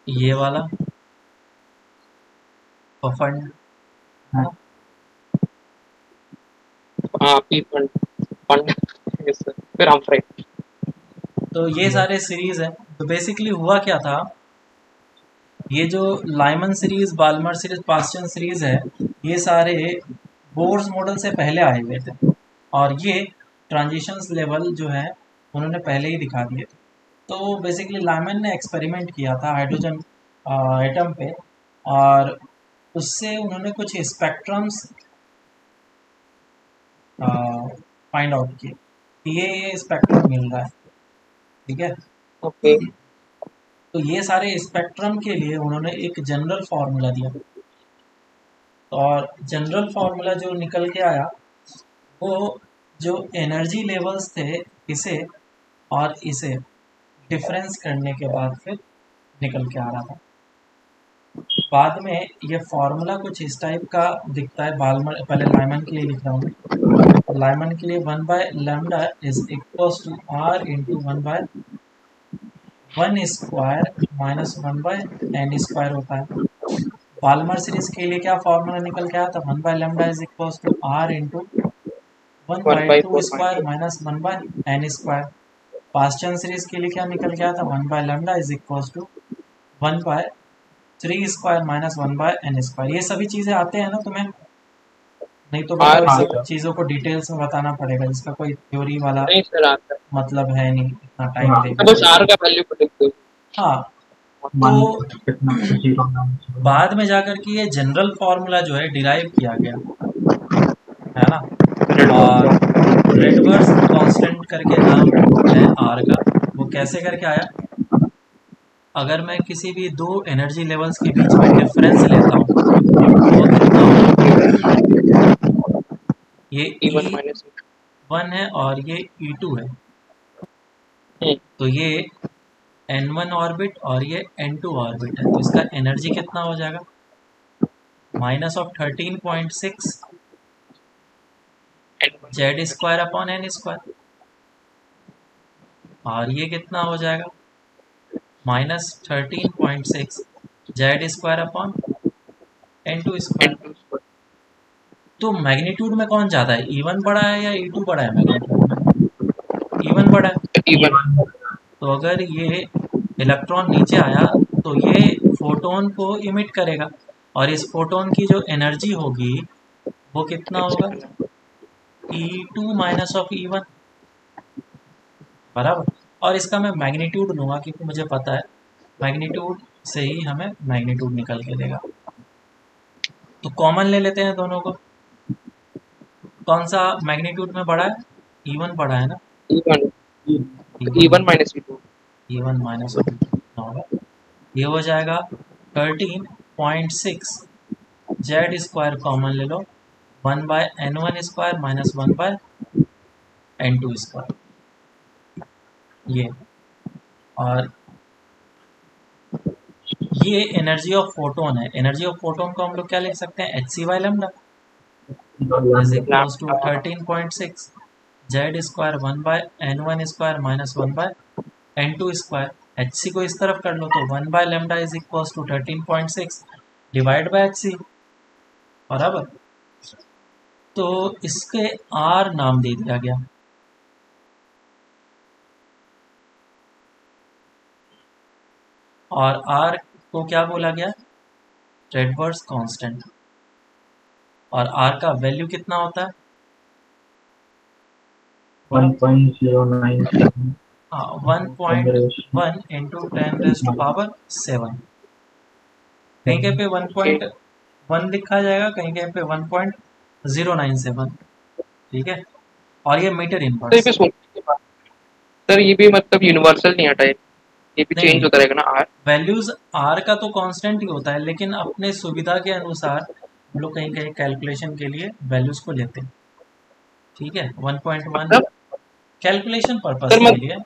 ये वाला फंड, है। हाँ, पी फंड, फंड, फिर हम फ्राई। तो ये सारे सीरीज है। तो बेसिकली हुआ क्या था, ये जो Lyman series, Balmer series, Paschen series है, ये सारे बोर्स मॉडल से पहले आए हुए थे, और ये ट्रांजिशंस लेवल जो है उन्होंने पहले ही दिखा दिए थे। तो बेसिकली लाइमन ने एक्सपेरिमेंट किया था हाइड्रोजन एटम पे, और उससे उन्होंने कुछ स्पेक्ट्रम्स फाइंड आउट किए कि ये स्पेक्ट्रम मिल रहा है, ठीक है। ओके, तो ये सारे स्पेक्ट्रम के लिए उन्होंने एक जनरल फार्मूला दिया, और जनरल फार्मूला जो निकल के आया वो जो एनर्जी लेवल्स थे इसे और इसे डिफरेंस करने के बाद फिर निकल के आ रहा था। बाद में ये फार्मूला कुछ इस टाइप का दिखता है। बाल्मर, पहले लाइमन के लिए लिख रहा हूँ। लाइमन के लिए 1/λ is equals to r into 1/1 square minus 1/n square होता है। बाल्मर सीरीज के लिए क्या फार्मूला निकल के आया था, 1/λ is equals to r into 1/2 square 1/4 minus 1/n square. Paschen series के लिए क्या निकल के आया था, 1/λ is equals to 1/3 square minus 1/n square. ये सभी चीज़ें आते हैं ना तुम्हें? नहीं तो बताओ, इस सब चीज़ों को डिटेल्स में बताना पड़ेगा, इसका कोई थ्योरी वाला नहीं सर आता है, मतलब है नहीं, इतना टाइम हाँ। लेगा। बस आर का वैल्यू प्रेडिक्ट करो। हाँ, मान तो कितना 0 बाद में जाकर के ये जनरल फार्मूला जो है डिराइव किया गया, है ना। और रेडबर्स कांस्टेंट करके नाम है आर का। वो कैसे करके आया, अगर मैं किसी भी दो एनर्जी लेवल्स के बीच में डिफरेंस लेता हूँ तो वो कितना होगा, ये E1 माइनस E1 है और ये E2 है, तो ये N1 ऑर्बिट और ये N2 ऑर्बिट है। तो इसका एनर्जी कितना हो जाएगा, minus of 13.6 Z square upon N square, और ये कितना हो जाएगा, minus 13.6 Z square upon N2 square. N2 तो मैग्नीट्यूड में कौन ज़्यादा है, E1 बड़ा है या E2 बड़ा है? मैग्नीट्यूड में E1 बड़ा है। E1 तो अगर ये इलेक्ट्रॉन नीचे आया तो ये फोटोन को इमिट करेगा, और इस फोटोन की जो एनर्जी होगी वो कितना होगा, E2 माइनस ऑफ E1 बराबर। और इसका मैं मैग्नीट्यूड लूँगा क्योंकि मुझे पता है मैग्नीट्यूड से ही हमें मैग्नीट्यूड निकल के देगा। तो कॉमन ले लेते हैं दोनों को। कौन सा मैग्नीट्यूड में बड़ा है, E1 बड़ा है ना, E1 minus E2 E1 minus of कितना होगा, ये हो जाएगा 13.6 जेड स्क्वायर कॉमन ले लो, 1/n1 square minus 1/n2 square, ये। और ये एनर्जी ऑफ फोटोन है। एनर्जी ऑफ फोटोन को हम लोग क्या लिख सकते हैं, hc/λ is equals to 13.6 Z square 1/n1 square minus 1/n2 square. hc को इस तरफ कर लो तो 1/λ is equals to 13.6 divide by hc, बराबर। तो इसके आर नाम दे दिया गया, और आर को क्या बोला गया, रेडबर्स कांस्टेंट। और आर का वैल्यू कितना होता है, 1.097 हाँ 1.1 इंटू 10⁻⁷। कहीं कहीं पे 1.1 लिखा जाएगा, कहीं कहीं पे 1.097, ठीक है। और ये मीटर तो ये इनवर्स, भी सोचने की बात सर ये भी मतलब यूनिवर्सल नहीं हटा है, ये भी नहीं चेंज होता रहेगा ना आर? वैल्यूज आर का तो कांस्टेंट ही होता है, लेकिन अपने सुविधा के अनुसार हम लोग कहीं कहीं कैलकुलेशन के लिए वैल्यूज को लेते हैं। ठीक है, 1.1 मतलब कैलकुलेशन पर्पस सर के मैं लिए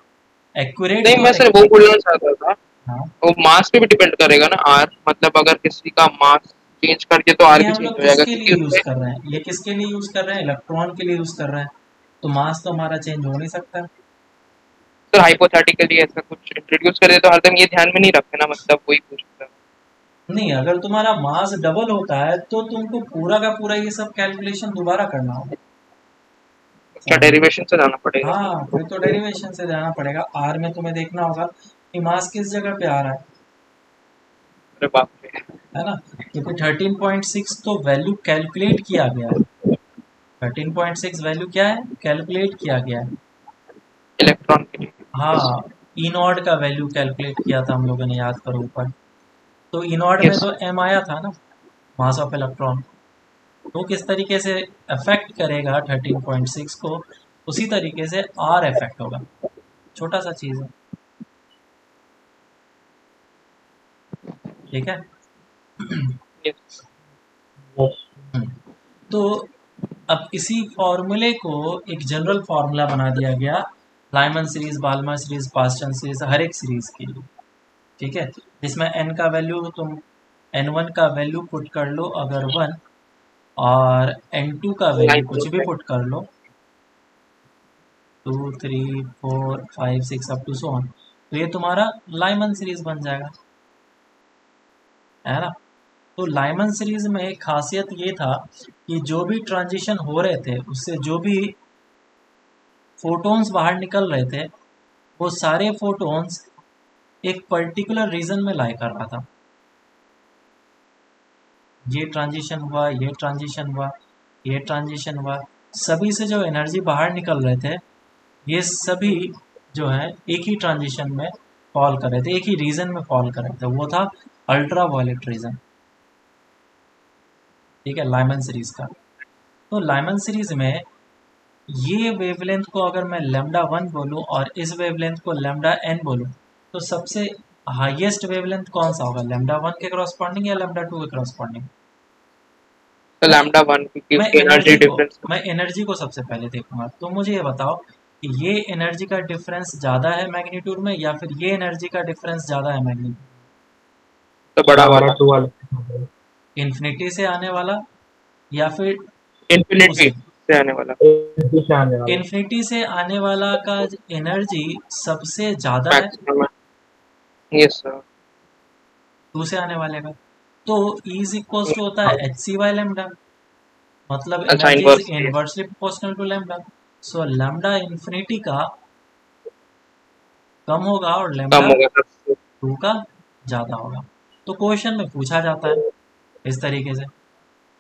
एक्यूरेट नहीं, तो मैं सर वो बोलना चाहता था, हाँ, वो मास पे भी डिपेंड करेगा ना आर, मतलब अगर किसी का मास चेंज करके तो आर ये भी हम चेंज लोग हो जाएगा किसके क्योंकि लिए यूज उसमें। कर रहे हैं, ये किसके लिए यूज कर रहे हैं, इलेक्ट्रॉन के लिए यूज कर रहे हैं, तो मास तो हमारा चेंज हो नहीं सकता। सर हाइपोथेटिकली ऐसा कुछ इंट्रोड्यूस करे तो हरदम ये ध्यान में नहीं रखे ना, मतलब वही पूछ रहा था। नहीं, अगर तुम्हारा मास डबल होता है तो तुमको पूरा का पूरा ये सब कैलकुलेशन दोबारा करना होगा, उसका समझे। डेरिवेशन से जाना पड़ेगा। हाँ, फिर तो डेरिवेशन से जाना पड़ेगा। आर में तुम्हें देखना होगा कि मास किस जगह पे आ रहा अरे बाप रे। है ना, क्योंकि 13.6 तो वैल्यू कैलकुलेट किया गया है। 13.6 वैल्यू क्या है, कैलकुलेट किया गया है। इलेक्ट्रॉन के लिए। हाँ, ई नॉट का वैल्यू कैलकुलेट किया था हम लोगों ने, याद करो ऊपर। तो ई नॉट में यस। तो एम आया था ना, मास ऑफ इलेक्ट्रॉन। तो किस तरीके से अफेक्ट करेगा 13.6 को, उसी तरीके से आर अफेक्ट होगा। छोटा सा चीज है, ठीक है। यस। तो अब इसी फॉर्मूले को एक जनरल फार्मूला बना दिया गया, Lyman series, Balmer series, Paschen series, हर एक सीरीज के लिए। ठीक है, जिसमें एन का वैल्यू तुम N1 का वैल्यू पुट कर लो अगर 1, और N2 का वैल्यू कुछ भी पुट कर लो 2 3 4 5 6 अप टू सो ऑन, तो ये तुम्हारा लाइमन सीरीज बन जाएगा, है ना। तो लाइमन सीरीज में एक खासियत ये था कि जो भी ट्रांजिशन हो रहे थे उससे जो भी फोटोन्स बाहर निकल रहे थे, वो सारे फोटोन्स एक पर्टिकुलर रीजन में लाई कर रहा था। ये ट्रांजिशन हुआ, ये ट्रांजिशन हुआ, ये ट्रांजिशन हुआ, सभी से जो एनर्जी बाहर निकल रहे थे, ये सभी जो है एक ही ट्रांजिशन में फॉल कर रहे थे, एक ही रीजन में फॉल कर रहे थे, वो था अल्ट्रा वायलेट रीजन। ठीक है, लाइमन सीरीज का। तो लाइमन सीरीज में ये वेवलेंथ को अगर मैं λ1 बोलूं और इस वेवलेंथ को λn बोलूं, तो सबसे हाईएस्ट वेवलेंथ कौन सा होगा, λ1 के करस्पॉन्डिंग या λ2 के करस्पॉन्डिंग। तो मैं लैम्डा 1 क्योंकि उसकी एनर्जी डिफरेंस। मैं एनर्जी को सबसे पहले देखूंगा। तो मुझे ये बताओ कि ये एनर्जी का डिफरेंस ज़्यादा है मैग्नीट्यूड में, या फिर ये एनर्जी का डिफरेंस ज़्यादा है मैग्नीट्यूड, तो बड़ा वाला। टू वाला इन्फिनिटी से आने वाला या फिर टू इन्फिनिटी से। से आने वाला। से आने वाला। इन्फिनिटी से आने वाला का एनर्जी सबसे ज़्यादा है मैक्सिमम। Yes sir. टू से आने वाले का। तो इज इक्वल टू होता है एच सी बाई लेमडा, मतलब अच्छा energy is inverse. Inversely proportional to lambda. So lambda infinity का कम होगा और कम लेमडा हो गया सर। 2 का ज़्यादा होगा। तो क्वेश्चन में पूछा जाता है इस तरीके से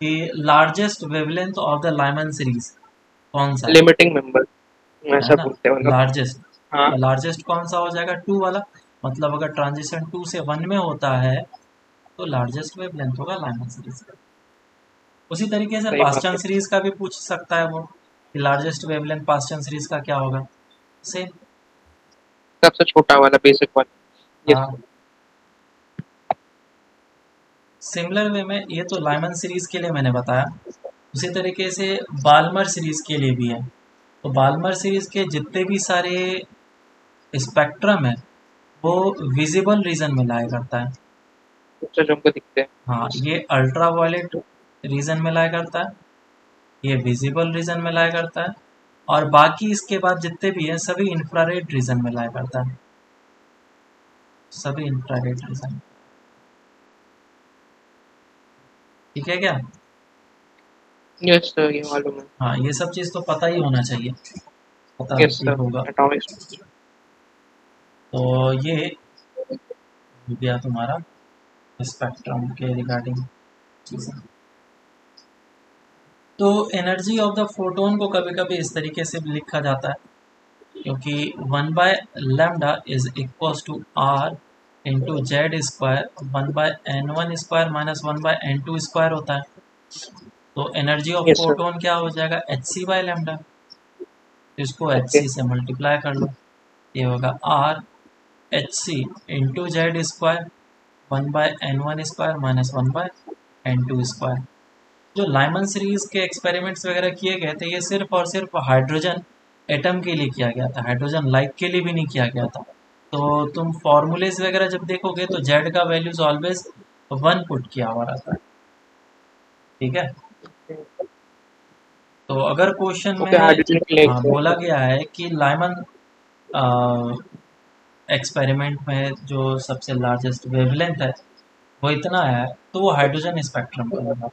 कि largest wavelength of the Lyman series कौन सा लिमिटिंग मेंबर है ऐसा ना, बोलते हैं मतलब। लार्जेस्ट। हाँ। तो लार्जेस्ट कौन सा हो जाएगा, 2 वाला। मतलब अगर ट्रांजिशन 2 से 1 में होता है तो लार्जेस्ट वेवलेंथ होगा लाइमन सीरीज का। उसी तरीके से सही बात पास्टन है। सीरीज का भी पूछ सकता है वो, कि लार्जेस्ट वेवलेंथ पास्टन सीरीज का क्या होगा, सेम। सबसे छोटा वाला बेसिक वाला। यस। हाँ, सिमिलर वे में ये तो लाइमन सीरीज के लिए मैंने बताया। उसी तरीके से बाल्मर सीरीज के लिए भी है। तो बाल्मर सीरीज के जितने भी सारे स्पेक्ट्रम है वो विजिबल रीजन में लाया करता है। जो हमको दिखते हैं। हाँ, ये अल्ट्रा वायलेट रीजन में लाया करता है, ये विजिबल रीजन में लाया करता है, और बाकी इसके बाद जितने भी हैं सभी इंफ्रारेड रीजन में लाया करता है, सभी इंफ्रारेड रीजन। ठीक है क्या। यस सर ये मालूम है। हाँ, ये सब चीज़ तो पता ही होना चाहिए, पता यस ही सर। होगा। एटॉमिक। तो ये हो गया तुम्हारा स्पेक्ट्रम के रिगार्डिंग चीज़ें। तो एनर्जी ऑफ द फोटोन को कभी कभी इस तरीके से भी लिखा जाता है, क्योंकि 1/λ is equal to r into z square 1/n1 square minus 1/n2 square होता है। तो energy of yes sir. Photon क्या हो जाएगा, एच सी बाई लेमडा। इसको एच ओके। सी से मल्टीप्लाई कर लो, ये होगा r h c into z square 1/n1² minus 1/n2²। जो लाइमन सीरीज के एक्सपेरिमेंट्स वगैरह किए गए थे ये सिर्फ और सिर्फ हाइड्रोजन एटम के लिए किया गया था, हाइड्रोजन लाइट के लिए भी नहीं किया गया था। तो तुम फॉर्मूलेस वगैरह जब देखोगे तो जेड का वैल्यूज ऑलवेज 1 पुट किया हुआ रहता है, ठीक है। तो अगर क्वेश्चन में हाइड्रोजन के लिए बोला गया है कि लाइमन एक्सपेरिमेंट में जो सबसे लार्जेस्ट वेवलेंथ है वो इतना है, तो वो हाइड्रोजन स्पेक्ट्रम का होगा,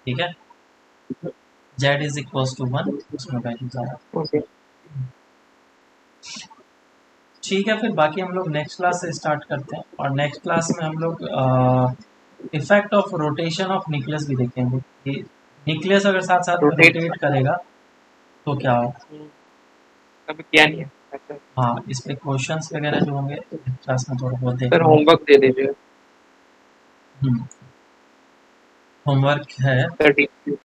ठीक है। जेड इज इक्वल्स टू 1, उसमें वैल्यू ज़्यादा, ठीक है। फिर बाकी हम लोग नेक्स्ट क्लास से स्टार्ट करते हैं, और नेक्स्ट क्लास में हम लोग effect of rotation of nucleus भी देखेंगे कि न्यूक्लियस अगर साथ साथ रोटेट करेगा तो क्या होगा। कभी किया नहीं है। हाँ, इस पे क्वेश्चंस वगैरह जो होंगे क्लास में थोड़ा बहुत सर देखेंगे। होमवर्क दे दीजिए। होमवर्क है सर